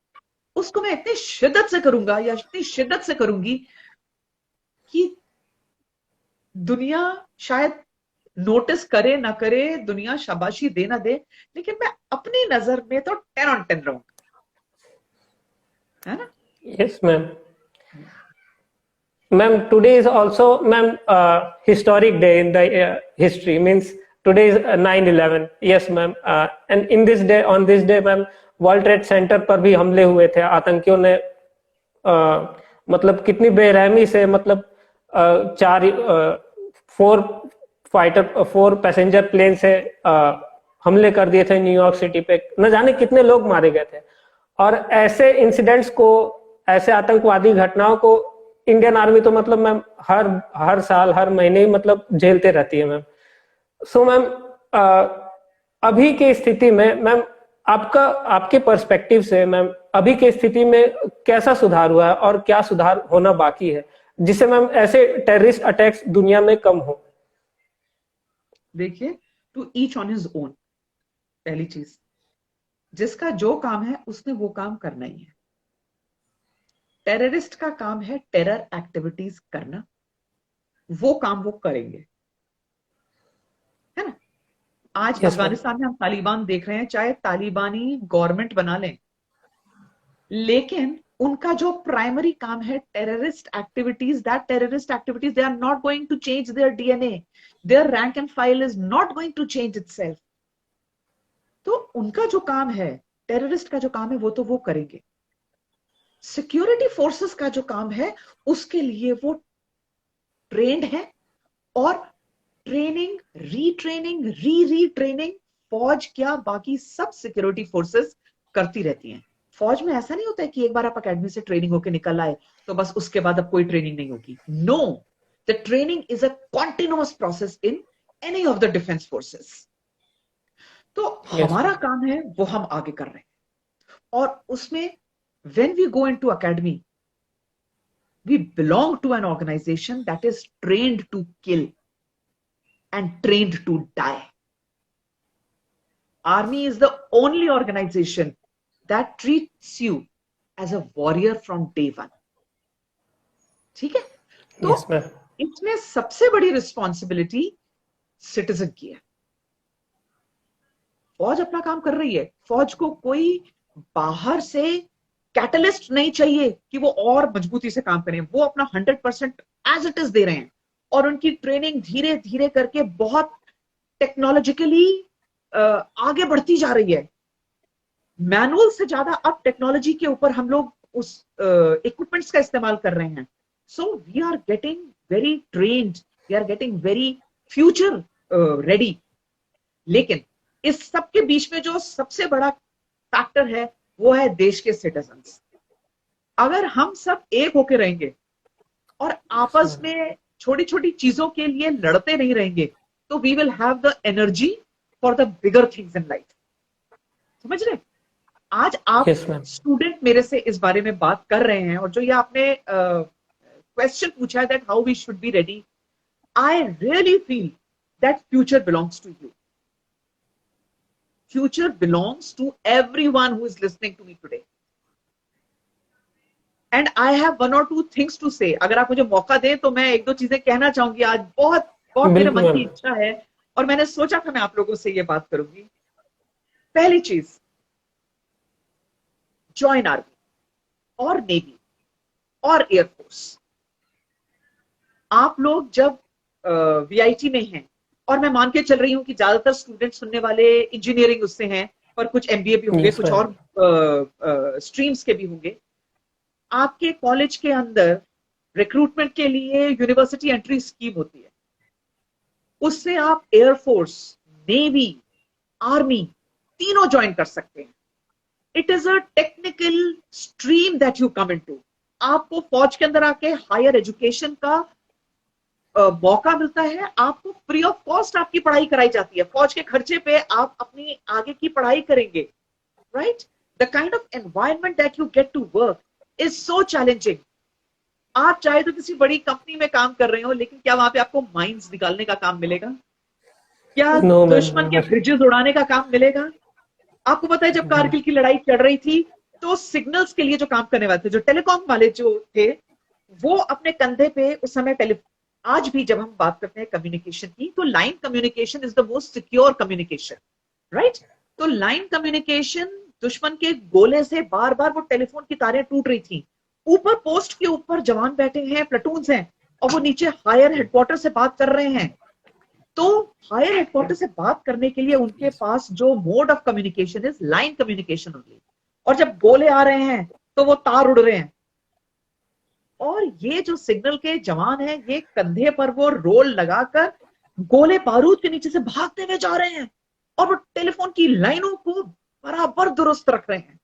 उसको मैं इतनी शिद्दत से करूंगा या इतनी शिद्दत से करूंगी कि दुनिया शायद नोटिस करे ना करे, दुनिया शाबाशी दे ना दे, लेकिन मैं अपनी नजर में तो 10 on 10 रहूंगा, है ना? Yes ma'am. Ma'am, today is also ma'am historic day in the history, means today is 9/11। Yes ma'am, and in this day, on this day ma'am, world trade centre पर भी हमले हुए थे आतंकियों ने। मतलब कितनी बेरहमी से, मतलब 4 पैसेंजर प्लेन से हमले कर दिए थे न्यूयॉर्क सिटी पे, न जाने कितने लोग मारे गए थे। और ऐसे इंसिडेंट्स को, ऐसे आतंकवादी घटनाओं को इंडियन आर्मी तो मतलब मैम हर साल, हर महीने मतलब झेलते रहती है मैम। सो मैम, अभी की स्थिति में मैम, आपके पर्सपेक्टिव से मैम, अभी की स्थिति में कैसा सुधार हुआ है और क्या सुधार होना बाकी है, जिससे मैम ऐसे टेररिस्ट अटैक्स दुनिया में कम हो? देखिए, to each on his own. पहली चीज, जिसका जो काम है उसने वो काम करना ही है। टेररिस्ट का काम है टेरर एक्टिविटीज करना, वो काम वो करेंगे, है ना? आज अफगानिस्तान में हम तालिबान देख रहे हैं, चाहे तालिबानी गवर्नमेंट बना लें, लेकिन उनका जो प्राइमरी काम है terrorist activities, that terrorist activities, they are not going to change their DNA, their rank and file is not going to change itself. तो उनका जो काम है, टेररिस्ट का जो काम है, वो तो वो करेंगे। सिक्योरिटी फोर्सेस का जो काम है, उसके लिए वो ट्रेंड है, और ट्रेनिंग, रीट्रेनिंग, रीट्रेनिंग फौज क्या, बाकी सब सिक्योरिटी फोर्सेस करती रहती हैं। फौज में ऐसा नहीं होता है कि एक बार आप अकेडमी से ट्रेनिंग होकर निकल आए तो बस उसके बाद अब कोई ट्रेनिंग नहीं होगी। No, the training is a continuous process in any of the defence forces. तो हमारा काम है वो हम आगे कर रहे हैं, और उसमें when we go into academy, we belong to an organization that is trained to kill and trained to die. Army is the only organization that treats you as a warrior from day one. ठीक है? तो इसमें सबसे बड़ी responsibility citizen की है। फौज अपना काम कर रही है, फौज को कोई बाहर से कैटलिस्ट नहीं चाहिए कि वो और मजबूती से काम करें। वो अपना 100% एज इट इज दे रहे हैं, और उनकी ट्रेनिंग धीरे धीरे करके बहुत टेक्नोलॉजिकली आगे बढ़ती जा रही है। मैनुअल से ज्यादा अब टेक्नोलॉजी के ऊपर हम लोग उस इक्विपमेंट्स का इस्तेमाल कर रहे हैं। So we are getting very trained, they are getting very future ready. लेकिन इस सब के बीच में जो सबसे बड़ा फैक्टर है वो है देश के सिटीजन्स. अगर हम सब एक होके रहेंगे और आपस में छोटी छोटी चीजों के लिए लड़ते नहीं रहेंगे तो we will have the energy for the bigger things in life. समझ रहे? आज आप स्टूडेंट मेरे से इस बारे में बात कर रहे हैं और जो ये आपने क्वेश्चन पूछा है that how we should be ready, I really feel that future belongs to you. Future belongs to everyone who is listening to me today. And I have one or two things to say. अगर आप मुझे मौका दें तो मैं एक दो चीजें कहना चाहूंगी. आज बहुत बहुत मेरे मन की इच्छा है और मैंने सोचा था मैं आप लोगों से ये बात करूंगी. पहली चीज, ज्वाइन आर्मी और नेवी और एयरफोर्स. आप लोग जब वीआईटी में हैं, और मैं मान के चल रही हूं कि ज्यादातर स्टूडेंट सुनने वाले इंजीनियरिंग उससे हैं और कुछ एमबीए भी होंगे, कुछ और स्ट्रीम्स के भी होंगे. आपके कॉलेज के अंदर रिक्रूटमेंट के लिए यूनिवर्सिटी एंट्री स्कीम होती है. उससे आप एयरफोर्स, नेवी, आर्मी तीनों ज्वाइन कर सकते हैं. It is a technical stream that you come into. आपको फौज के अंदर आके हायर एजुकेशन का मौका मिलता है. आपको फ्री ऑफ कॉस्ट आपकी पढ़ाई कराई जाती है. फौज के खर्चे पे आप अपनी आगे की पढ़ाई करेंगे. Right? The kind of environment that you get to work is so challenging. आप चाहे तो किसी बड़ी कंपनी में काम कर रहे हो, लेकिन क्या वहां पे आपको माइंस निकालने का काम मिलेगा? क्या दुश्मन के ब्रिजेस उड़ाने का काम मिलेगा? आपको पता है जब कारगिल की लड़ाई चल रही थी तो सिग्नल्स के लिए जो काम करने वाले थे, जो टेलीकॉम वाले जो थे, वो अपने कंधे पे उस समय आज भी जब हम बात करते हैं कम्युनिकेशन की, तो line communication is the most secure communication. Right? तो लाइन कम्युनिकेशन, दुश्मन के गोले से बार बार वो टेलीफोन की तारें टूट रही थी. ऊपर पोस्ट के ऊपर जवान बैठे हैं, प्लेटून्स हैं, और वो नीचे हायर हेडक्वार्टर से बात कर रहे हैं. तो हायर हेडक्वार्टर से बात करने के लिए उनके पास जो mode of communication is line communication only. और जब गोले आ रहे हैं तो वो तार उड़ रहे हैं. और ये जो सिग्नल के जवान हैं, ये कंधे पर वो रोल लगाकर गोले बारूद के नीचे से भागते हुए जा रहे हैं और वो टेलीफोन की लाइनों को बराबर दुरुस्त रख रहे हैं.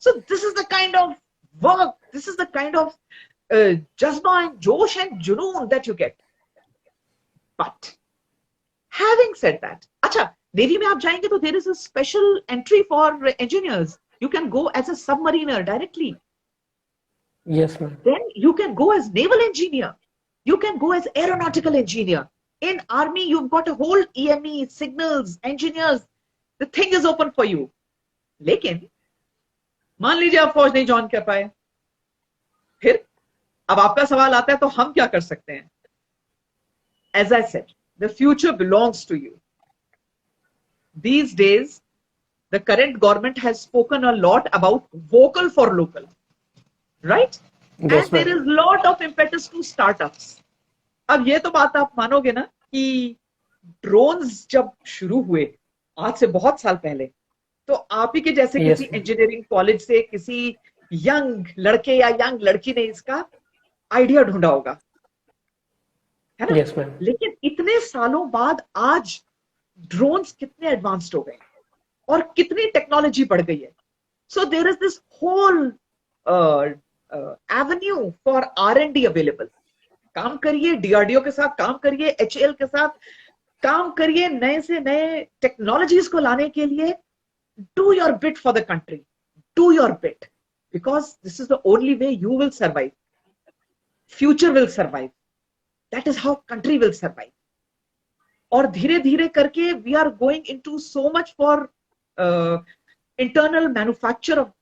So this is the kind of work, this is the kind of jazba and josh and junoon that you get. But having said that, अच्छा नेवी में आप जाएंगे तो there is a special entry for engineers. You can go as a submariner directly. Yes, ma'am. Then you can go as naval engineer. You can go as aeronautical engineer. In army, you've got a whole EME, signals, engineers. The thing is open for you. लेकिन मान लीजिए आप फौज नहीं join कर पाए, फिर अब आपका सवाल आता है तो हम क्या कर सकते हैं? As I said, the future belongs to you. These days, the current government has spoken a lot about vocal for local. Right? Yes, and there is lot of impetus to startups. अब ये तो बात आप मानोगे ना कि drones जब शुरू हुए आज से बहुत साल पहले, तो आप ही के जैसे किसी इंजीनियरिंग कॉलेज से किसी यंग लड़के या यंग लड़की ने इसका आइडिया ढूंढा होगा, है ना? yes, लेकिन इतने सालों बाद आज ड्रोन्स कितने एडवांस्ड हो गए और कितनी टेक्नोलॉजी बढ़ गई है. So there is this whole avenue for R&D available. काम करिए, डीआरडीओ के साथ काम करिए, HAL के साथ काम करिए, नए से नए टेक्नोलॉजीज को लाने के लिए. Do your bit for the country, do your bit, because this is the only way you will survive, future will survive, that is how country will survive. और धीरे धीरे करके we are going into so much for internal manufacture of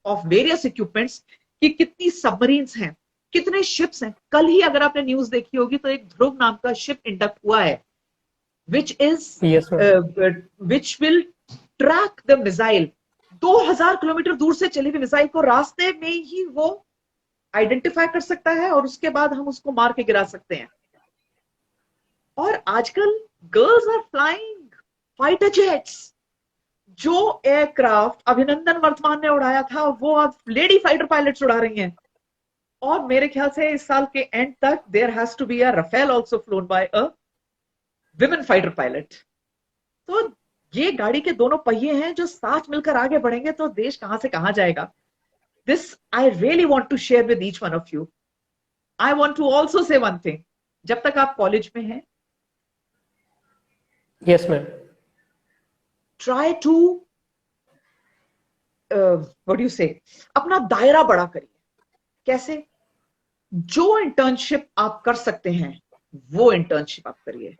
of various equipments, कि कितनी submarines हैं, कितने ships हैं. कल ही अगर आपने न्यूज देखी होगी तो एक ध्रुव नाम का शिप इंडक्ट हुआ है, which will track the missile. 2000 kilometre दूर से चली हुई मिसाइल को रास्ते में ही वो आइडेंटिफाई कर सकता है और उसके बाद हम उसको मार के गिरा सकते हैं. और आजकल girls are flying fighter jets. जो एयरक्राफ्ट अभिनंदन वर्तमान ने उड़ाया था वो अब लेडी फाइटर पायलट्स उड़ा रही हैं. और मेरे ख्याल से इस साल के एंड तक there has to be a Rafale also flown by a women fighter pilot. तो ये गाड़ी के दोनों पहिए हैं जो साथ मिलकर आगे बढ़ेंगे तो देश कहां से कहां जाएगा। This I really want to share with each one of you. I want to also say one thing, जब तक आप कॉलेज में हैं, yes ma'am, try to what you say, अपना दायरा बड़ा करिए। कैसे? जो इंटर्नशिप आप कर सकते हैं वो इंटर्नशिप आप करिए।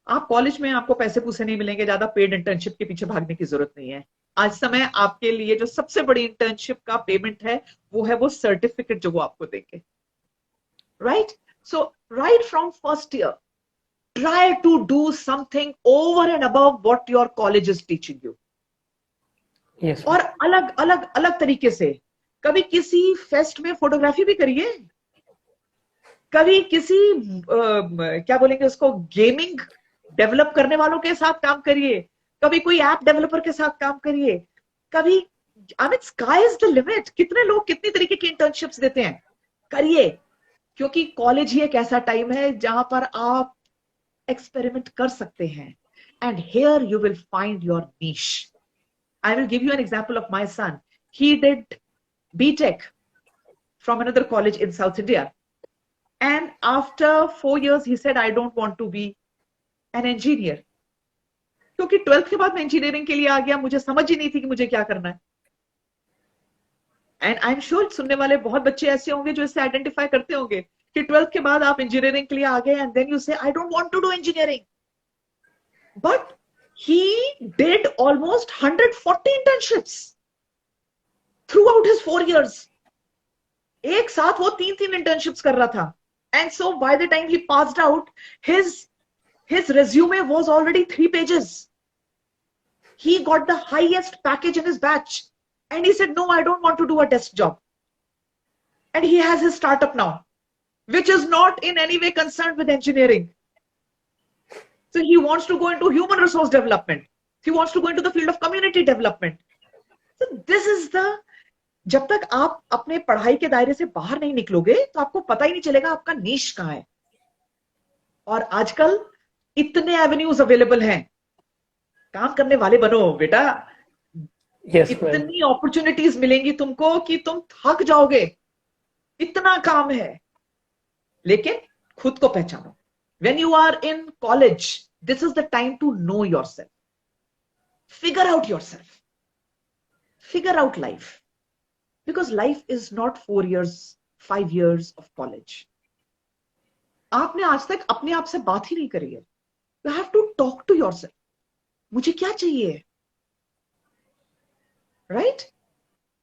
आप कॉलेज में आपको पैसे पूसे नहीं मिलेंगे, ज्यादा पेड इंटर्नशिप के पीछे भागने की जरूरत नहीं है। आज समय आपके लिए जो सबसे बड़ी इंटर्नशिप का पेमेंट है वो है वो सर्टिफिकेट जो वो आपको देंगे, right? So right from first year try to do something over and above what your college is teaching you. Yes और अलग अलग अलग तरीके से, कभी किसी फेस्ट में फोटोग्राफी भी करिए, कभी किसी क्या बोलेंगे उसको, गेमिंग डेवलप करने वालों के साथ काम करिए, कभी कोई ऐप डेवलपर के साथ काम करिए, कभी I mean sky is the limit. कितने लोग कितनी तरीके की इंटर्नशिप्स देते हैं, करिए। क्योंकि कॉलेज ही एक ऐसा टाइम है जहां पर आप एक्सपेरिमेंट कर सकते हैं, and here you will find your niche. I will give you an example of my son. He did BTech from another college in South India. And after 4 years, he said, I don't want to be an engineer. क्योंकि 12th के बाद मैं engineering के लिए आ गया, मुझे समझ ही नहीं थी कि मुझे क्या करना है। एंड आई एम श्योर सुनने वाले बहुत बच्चे ऐसे होंगे जो इससे आइडेंटिफाई करते होंगे कि 12th के बाद आप इंजीनियरिंग के लिए आ गए, and then you say I don't want to do engineering. But he did almost 140 internships throughout his 4 years. एक साथ वो 3 internships कर रहा था. And so by the time he passed out, his resume was already 3 pages. He got the highest package in his batch. And he said, no, I don't want to do a desk job. And he has his startup now, which is not in any way concerned with engineering. So he wants to go into human resource development. He wants to go into the field of community development. So this is the, जब तक आप अपने पढ़ाई के दायरे से बाहर नहीं निकलोगे तो आपको पता ही नहीं चलेगा आपका नीश कहाँ है। और आजकल इतने एवेन्यूज अवेलेबल हैं, काम करने वाले बनो बेटा। yes, इतनी अपॉर्चुनिटीज मिलेंगी तुमको कि तुम थक जाओगे, इतना काम है। लेकिन खुद को पहचानो। When you are in college, this is the time to know yourself. Figure out yourself. Figure out life. Because life is not 4 years, 5 years of college. आपने आज तक अपने आप से बात ही नहीं करी है। You have to talk to yourself. मुझे क्या चाहिए? Right?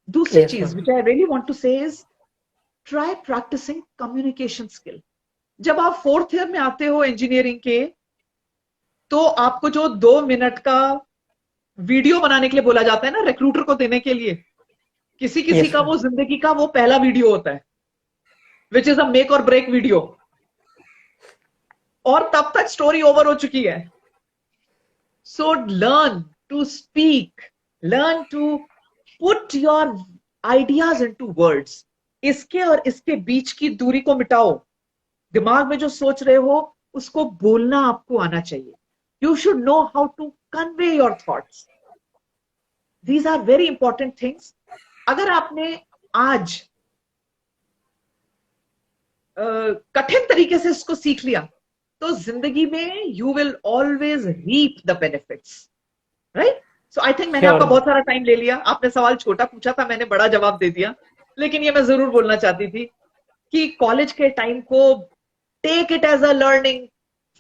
दूसरी चीज which I really want to say is try practicing communication skill. जब आप 4th ईयर में आते हो इंजीनियरिंग के, तो आपको जो 2 मिनट का वीडियो बनाने के लिए बोला जाता है ना, रिक्रूटर को देने के लिए, किसी किसी का वो जिंदगी का वो पहला वीडियो होता है, which is a make or break video. और तब तक स्टोरी ओवर हो चुकी है। So learn to speak, learn to put your ideas into words. इसके और इसके बीच की दूरी को मिटाओ। दिमाग में जो सोच रहे हो उसको बोलना आपको आना चाहिए। You should know how to convey your thoughts. These are very important things. अगर आपने आज कठिन तरीके से इसको सीख लिया तो जिंदगी में you will always reap the benefits, right? So I think मैंने आपका बहुत सारा टाइम ले लिया। आपने सवाल छोटा पूछा था, मैंने बड़ा जवाब दे दिया, लेकिन ये मैं जरूर बोलना चाहती थी कि कॉलेज के टाइम को take it as a learning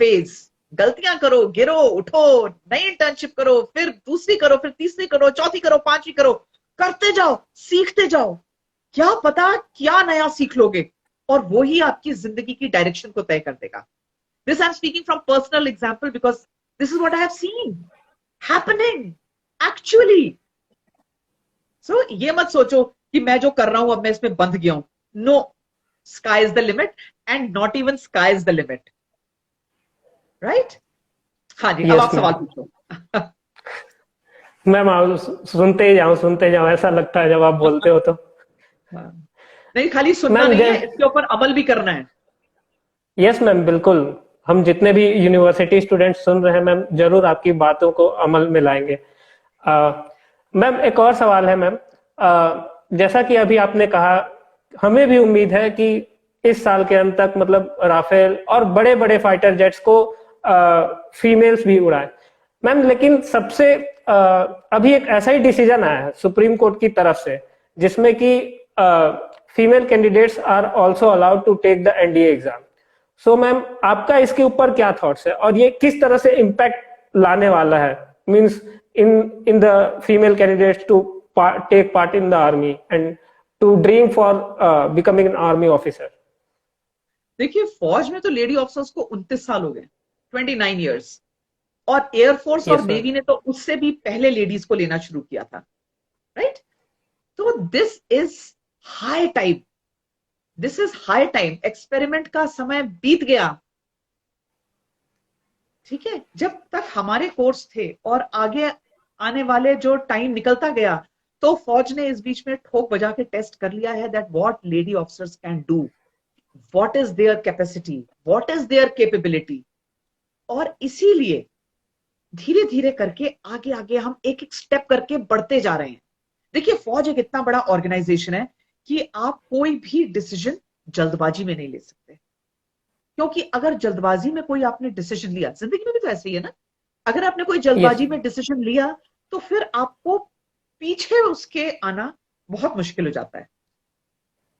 phase. गलतियां करो, गिरो, उठो, नई इंटर्नशिप करो, फिर दूसरी करो, फिर तीसरी करो, चौथी करो, 5वीं करो, करते जाओ, सीखते जाओ। क्या पता क्या नया सीख लोगे, और वो ही आपकी जिंदगी की डायरेक्शन को तय कर देगा। This I am speaking from personal example because this is what I have seen happening actually. So ये मत सोचो कि मैं जो कर रहा हूं अब मैं इसमें बंध गया हूं। No, sky is the limit and not even sky is the limit, right? हाँ जी, अब आप सवाल पूछो। मैम आप सुनते ही जाओ, ऐसा लगता है जब आप बोलते हो तो। नहीं खाली सुनना मैम, नहीं है, इसके ऊपर अमल भी करना है। यस मैम, बिल्कुल। हम जितने भी यूनिवर्सिटी स्टूडेंट सुन रहे हैं मैम, जरूर आपकी बातों को अमल में लाएंगे। मैम, एक और सवाल है मैम। जैसा कि अभी आपने कहा, हमें भी उम्मीद है कि इस साल के अंत तक मतलब राफेल और बड़े बड़े फाइटर जेट्स को फीमेल्स भी उड़ाए मैम। लेकिन सबसे अभी एक ऐसा ही डिसीजन आया है सुप्रीम कोर्ट की तरफ से, जिसमें कि female candidates are also allowed to take the NDA exam. So ma'am, आपका इसके ऊपर क्या थॉट्स है और ये किस तरह से इम्पैक्ट लाने वाला है, means in the female candidates to take part in the army and to dream for becoming an army officer? देखिए, फौज में तो लेडी ऑफिसर्स को 29 साल हो गए, 29 इयर्स, और एयरफोर्स और Yes, नेवी ने तो उससे भी पहले लेडीज को लेना शुरू किया था, राइट? तो this is high time, this is high time. Experiment का समय बीत गया, ठीक है? जब तक हमारे कोर्स थे और आगे आने वाले जो टाइम निकलता गया, तो फौज ने इस बीच में ठोक बजा के टेस्ट कर लिया है that what lady officers can do, what is their capacity, what is there capability. और इसीलिए धीरे धीरे करके आगे आगे हम एक एक स्टेप करके बढ़ते जा रहे हैं। देखिए, फौज एक इतना बड़ा ऑर्गेनाइजेशन है कि आप कोई भी डिसीजन जल्दबाजी में नहीं ले सकते, क्योंकि अगर जल्दबाजी में कोई आपने डिसीजन लिया, जिंदगी में भी तो ऐसे ही है ना, अगर आपने कोई जल्दबाजी में डिसीजन लिया तो फिर आपको पीछे उसके आना बहुत मुश्किल हो जाता है।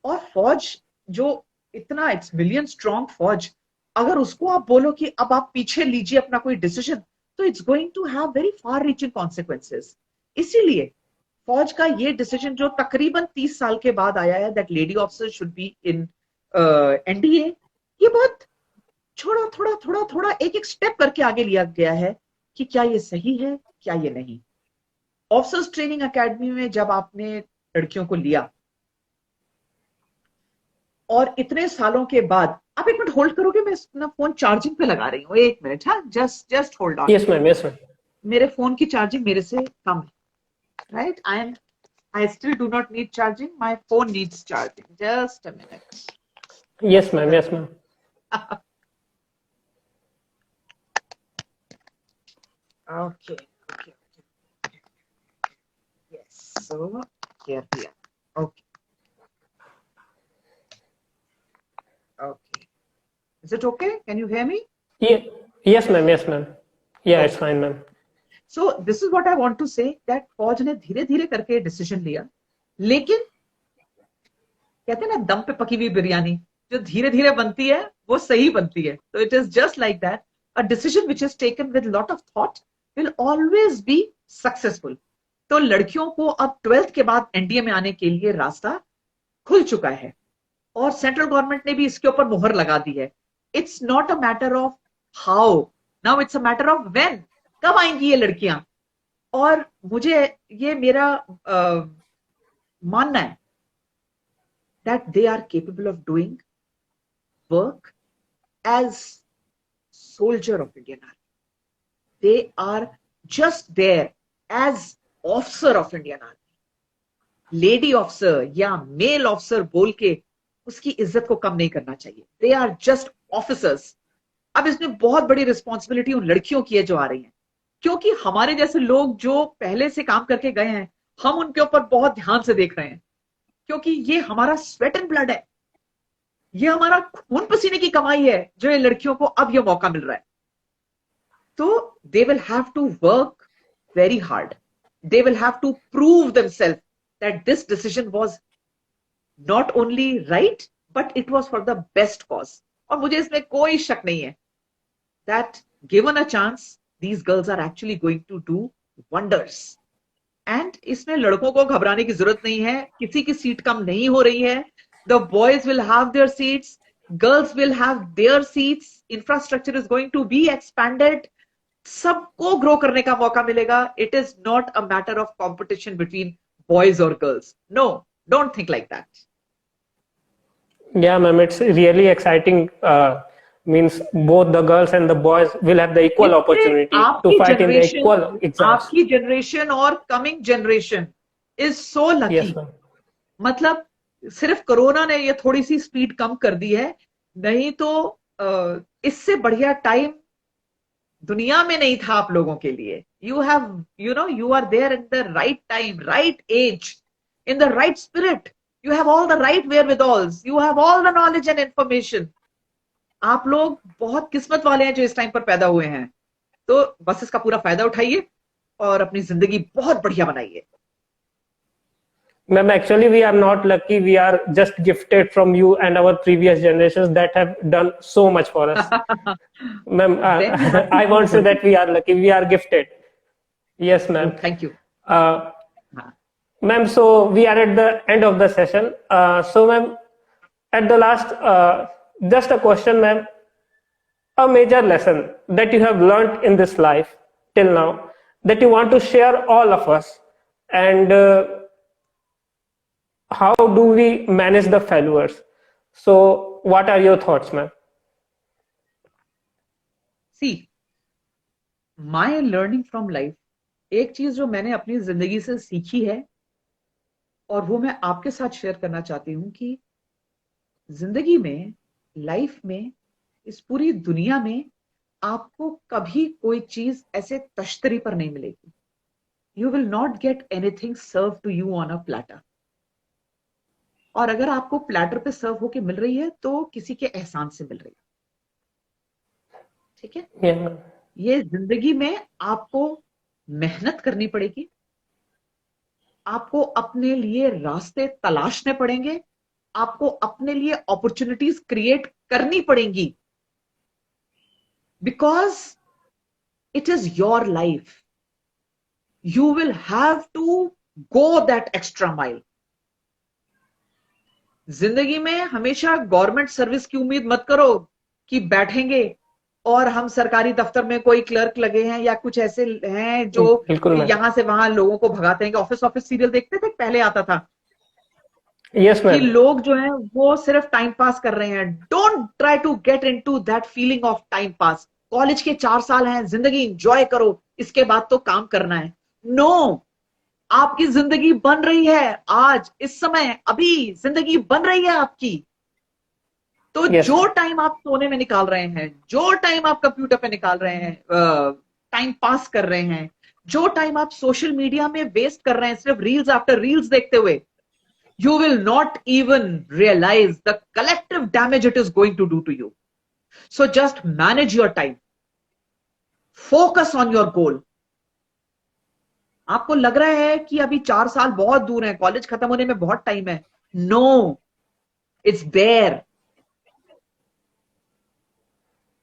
और फौज जो इतना, इट्स मिलियन स्ट्रॉन्ग फौज, अगर उसको आप बोलो कि अब आप पीछे लीजिए अपना कोई डिसीजन, तो it's going to have very far reaching consequences. इसीलिए फौज का ये डिसीजन जो तकरीबन 30 साल के बाद आया है that lady officer should be in NDA, ये बहुत थोड़ा थोड़ा थोड़ा थोड़ा एक एक स्टेप करके आगे लिया गया है कि क्या ये सही है, क्या ये नहीं। ऑफिसर्स ट्रेनिंग एकेडमी में जब आपने लड़कियों को लिया और इतने सालों के बाद, आप एक मिनट होल्ड करोगे, मैं अपना फोन चार्जिंग पे लगा रही हूँ, एक मिनट, हाँ, just hold on. Yes ma'am, yes ma'am. मेरे फोन की चार्जिंग मेरे से कम है, right? I still do not need charging, my phone needs charging, just a minute. Yes ma'am, yes ma'am. Okay. Yes, so here we are. Okay. Is it okay? Can you hear me? Yes ma'am, yes ma'am. Yeah, it's fine ma'am. So this is what I want to say, that फौज ने धीरे धीरे करके decision लिया, लेकिन कहते हैं ना, दम पे पकी हुई बिरयानी जो धीरे धीरे बनती है वो सही बनती है। तो it is just like that, a decision which is taken with lot of thought will always be successful. तो लड़कियों को अब 12th के बाद एनडीए में आने के लिए रास्ता खुल चुका है और सेंट्रल गवर्नमेंट ने भी इसके ऊपर मुहर लगा दी है। It's not a matter of how, now it's a matter of when, कब आएंगी ये लड़कियां। और मुझे ये मेरा मानना है that they are capable of doing work as soldier of Indian Army. They are just there as officer of Indian Army. Lady officer या male officer बोल के उसकी इज्जत को कम नहीं करना चाहिए। They are just officers. अब इसमें बहुत बड़ी रिस्पॉन्सिबिलिटी उन लड़कियों की है जो आ रही हैं, क्योंकि हमारे जैसे लोग जो पहले से काम करके गए हैं, हम उनके ऊपर बहुत ध्यान से देख रहे हैं, क्योंकि ये हमारा स्वेट एंड ब्लड है, ये हमारा खून पसीने की कमाई है जो ये लड़कियों को अब ये मौका मिल रहा है। तो they will have to work very hard, they will have to prove themself that this decision was not only right but it was for the best cause. और मुझे इसमें कोई शक नहीं है that given a chance these girls are actually going to do wonders. And इसमें लड़कों को घबराने की जरूरत नहीं है, किसी की सीट कम नहीं हो रही है। The boys will have their seats, girls will have their seats, infrastructure is going to be expanded, सबको ग्रो करने का मौका मिलेगा। It is not a matter of competition between boys और girls, no, don't think like that. Yeah ma'am, it's really exciting. Means both the girls and the boys will have the equal opportunity to fight in the equal exams. आपकी generation और coming generation is so lucky. Yes ma'am. मतलब सिर्फ corona ने ये थोड़ी सी speed कम कर दी है, नहीं तो इससे बढ़िया टाइम दुनिया में नहीं था आप लोगों के लिए. You are there in the right time, right age, in the right spirit. You have all the right wherewithals, you have all the knowledge and information. आप लोग बहुत किस्मत वाले हैं जो इस टाइम पर पैदा हुए हैं. तो बस इसका पूरा फायदा उठाइए और अपनी जिंदगी बहुत बढ़िया बनाइए. Ma'am, actually, we are not lucky. We are just gifted from you and our previous generations that have done so much for us. Ma'am, I won't say that we are lucky. We are gifted. Yes, ma'am. Thank you. Ma'am, so we are at the end of the session. So, ma'am, at the last, just a question, ma'am. A major lesson that you have learned in this life till now that you want to share all of us, and how do we manage the failures? So what are your thoughts, ma'am? See, my learning from life, एक चीज जो मैंने अपनी जिंदगी से सीखी है और वो मैं आपके साथ शेयर करना चाहती हूँ कि जिंदगी में, लाइफ में, इस पूरी दुनिया में आपको कभी कोई चीज ऐसे तश्तरी पर नहीं मिलेगी. You will not get anything served to you on a platter. और अगर आपको प्लेटर पे सर्व होके मिल रही है तो किसी के एहसान से मिल रही है. ठीक है? Yeah. ये जिंदगी में आपको मेहनत करनी पड़ेगी, आपको अपने लिए रास्ते तलाशने पड़ेंगे, आपको अपने लिए अपॉर्चुनिटीज क्रिएट करनी पड़ेंगी. Because it is your life. You will have to go that extra mile. जिंदगी में हमेशा गवर्नमेंट सर्विस की उम्मीद मत करो कि बैठेंगे और हम सरकारी दफ्तर में कोई क्लर्क लगे हैं या कुछ ऐसे हैं जो यहां से वहां लोगों को भगाते हैं. ऑफिस सीरियल देखते थे, पहले आता था. Yes, कि लोग जो हैं वो सिर्फ टाइम पास कर रहे हैं. Don't try to get into that feeling of time pass. College के 4 साल हैं, जिंदगी एंजॉय करो, इसके बाद तो काम करना है. नो, आपकी जिंदगी बन रही है आज, इस समय, अभी जिंदगी बन रही है आपकी. तो Yes. जो टाइम आप सोने में निकाल रहे हैं, जो टाइम आप कंप्यूटर पे निकाल रहे हैं, टाइम पास कर रहे हैं, जो टाइम आप सोशल मीडिया में वेस्ट कर रहे हैं सिर्फ रील्स आफ्टर रील्स देखते हुए, you will not even realize the collective damage it is going to do to you. So just manage your time. Focus on your goal. आपको लग रहा है कि अभी 4 साल बहुत दूर है, कॉलेज खत्म होने में बहुत टाइम है. No, it's there.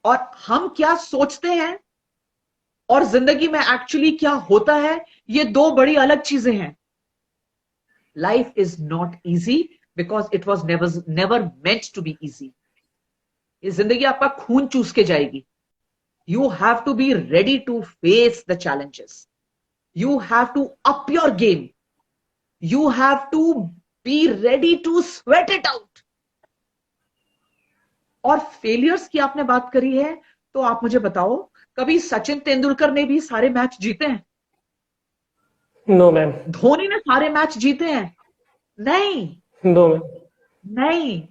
और हम क्या सोचते हैं और जिंदगी में एक्चुअली क्या होता है, ये 2 बड़ी अलग चीजें हैं. Life is not easy because it was never meant to be easy. ये जिंदगी आपका खून चूस के जाएगी. You have to be ready to face the challenges. You have to up your game. You have to be ready to sweat it out. और failures की आपने बात करी है तो आप मुझे बताओ, कभी सचिन तेंदुलकर ने भी सारे मैच जीते हैं? No ma'am. धोनी ने सारे मैच जीते हैं? नहीं. No ma'am. नहीं.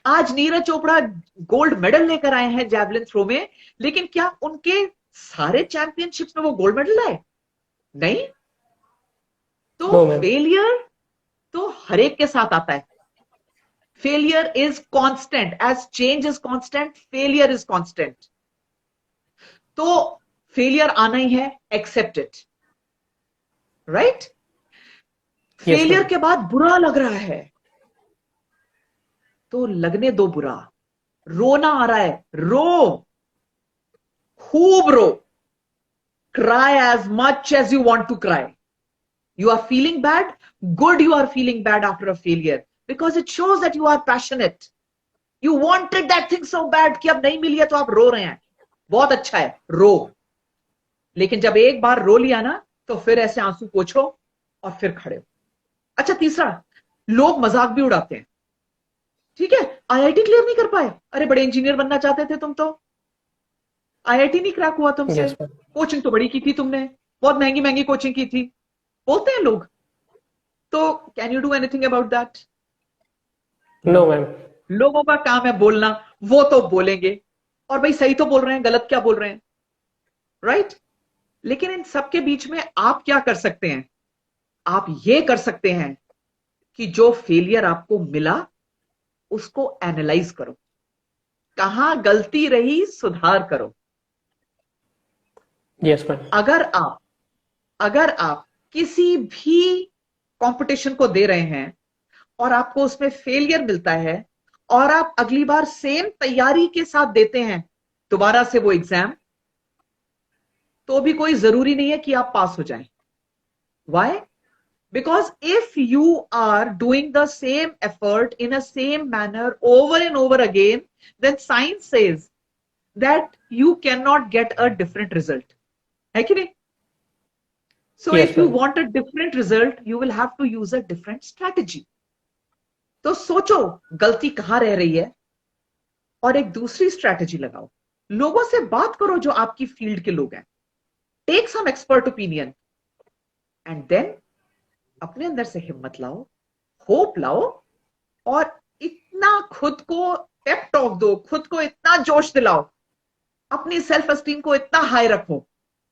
आज नीरज चोपड़ा गोल्ड मेडल लेकर आए हैं जैवलिन थ्रो में, लेकिन क्या उनके सारे चैंपियनशिप्स में वो गोल्ड मेडल लाए? नहीं. तो फेलियर तो हर एक के साथ आता है. Failure is constant. As change is constant, failure is constant. तो फेलियर आना ही है, एक्सेप्ट इट. राइट? फेलियर के बाद बुरा लग रहा है तो लगने दो बुरा. रोना आ रहा है, रो, खूब रो. Cry as much as you want to cry. You are feeling bad? Good, you are feeling bad after a failure. Because it shows that you are passionate. You wanted that thing so bad कि अब नहीं मिली है तो आप रो रहे हैं. बहुत अच्छा है, रो. लेकिन जब एक बार रो लिया ना तो फिर ऐसे आंसू पोंछो और फिर खड़े हो. अच्छा, तीसरा, लोग मजाक भी उड़ाते हैं. ठीक है, आईआईटी क्लियर नहीं कर पाए, अरे बड़े इंजीनियर बनना चाहते थे तुम तो, आईआईटी नहीं क्रैक हुआ तुमसे. कोचिंग तो बड़ी की थी तुमने, बहुत महंगी महंगी कोचिंग की थी, बोलते हैं लोग. तो can you do anything about that? No ma'am. लोगों का काम है बोलना, वो तो बोलेंगे, और भाई सही तो बोल रहे हैं, गलत क्या बोल रहे हैं, राइट? लेकिन इन सबके बीच में आप क्या कर सकते हैं? आप ये कर सकते हैं कि जो फेलियर आपको मिला उसको एनालाइज करो, कहां गलती रही सुधार करो। Yes ma'am. अगर आप किसी भी कंपटीशन को दे रहे हैं और आपको उसमें फेलियर मिलता है और आप अगली बार सेम तैयारी के साथ देते हैं दोबारा से वो एग्जाम, तो भी कोई जरूरी नहीं है कि आप पास हो जाएं। Why? Because if you are doing the same effort in a same manner over and over again, then science says that you cannot get a different result. है कि नहीं? So Yes, if you ma'am. want a different result, you will have to use a different strategy. तो सोचो गलती कहां रह रही है और एक दूसरी स्ट्रैटेजी लगाओ। लोगों से बात करो जो आपकी फील्ड के लोग हैं। Take some expert opinion and then अपने अंदर से हिम्मत लाओ, होप लाओ, और इतना खुद को पेप टॉक दो, खुद को इतना जोश दिलाओ, अपनी सेल्फ एस्टीम को इतना हाई रखो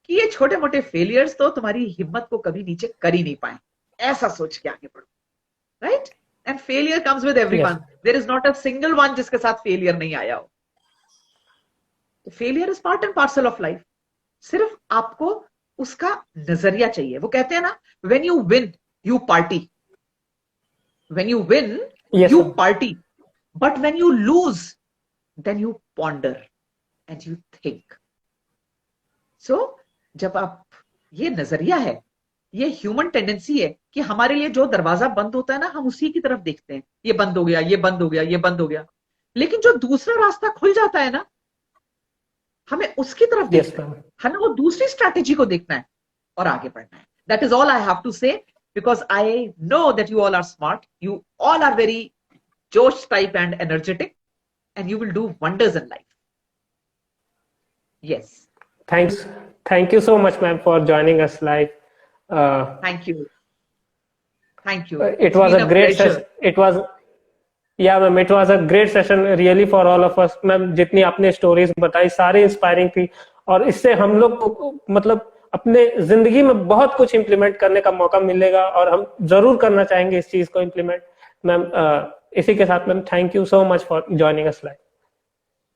कि ये छोटे मोटे फेलियर्स तो तुम्हारी हिम्मत को कभी नीचे कर ही नहीं पाए। ऐसा सोच के आगे बढ़ो, right? And failure comes with everyone, there is not a single one जिसके साथ फेलियर नहीं आया हो। तो failure is part and parcel of life. सिर्फ आपको उसका नजरिया चाहिए। वो कहते हैं ना, when you win you party. When you win, Yes, you sir. party. But when you lose, then you ponder and you think. So, जब आप, ये नजरिया है, ये ह्यूमन टेंडेंसी है कि हमारे लिए जो दरवाजा बंद होता है ना, हम उसी की तरफ देखते हैं। ये बंद हो गया, ये बंद हो गया, ये बंद हो गया। लेकिन जो दूसरा रास्ता खुल जाता है ना, हमें उसकी तरफ देखना है, हमें वो दूसरी स्ट्रैटेजी को देखना है और आगे बढ़ना है। That is all I have to say. Because I know that you all are smart, you all are very Josh type and energetic, and you will do wonders in life. Yes. Thank you so much, ma'am, for joining us live. Thank you. It was a great session. Yeah, ma'am, it was a great session really for all of us. Ma'am, जितनी आपने stories बताई सारी inspiring थी, और इससे हम लोग को मतलब अपने जिंदगी में बहुत कुछ इंप्लीमेंट करने का मौका मिलेगा, और हम जरूर करना चाहेंगे इस चीज को इंप्लीमेंट। मैम, इसी के साथ ma'am, thank you so much for joining us live.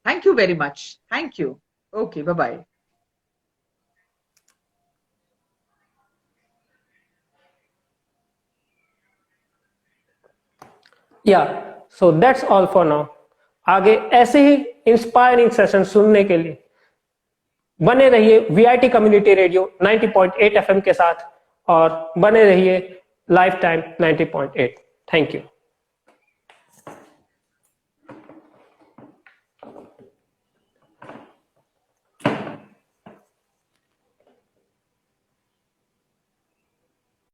Thank you very much. Thank you. Okay, bye bye. Yeah so that's all for now. आगे ऐसे ही इंस्पायरिंग सेशन सुनने के लिए बने रहिए VIT कम्युनिटी रेडियो 90.8 FM के साथ, और बने रहिए लाइफ टाइम 90.8। Thank you.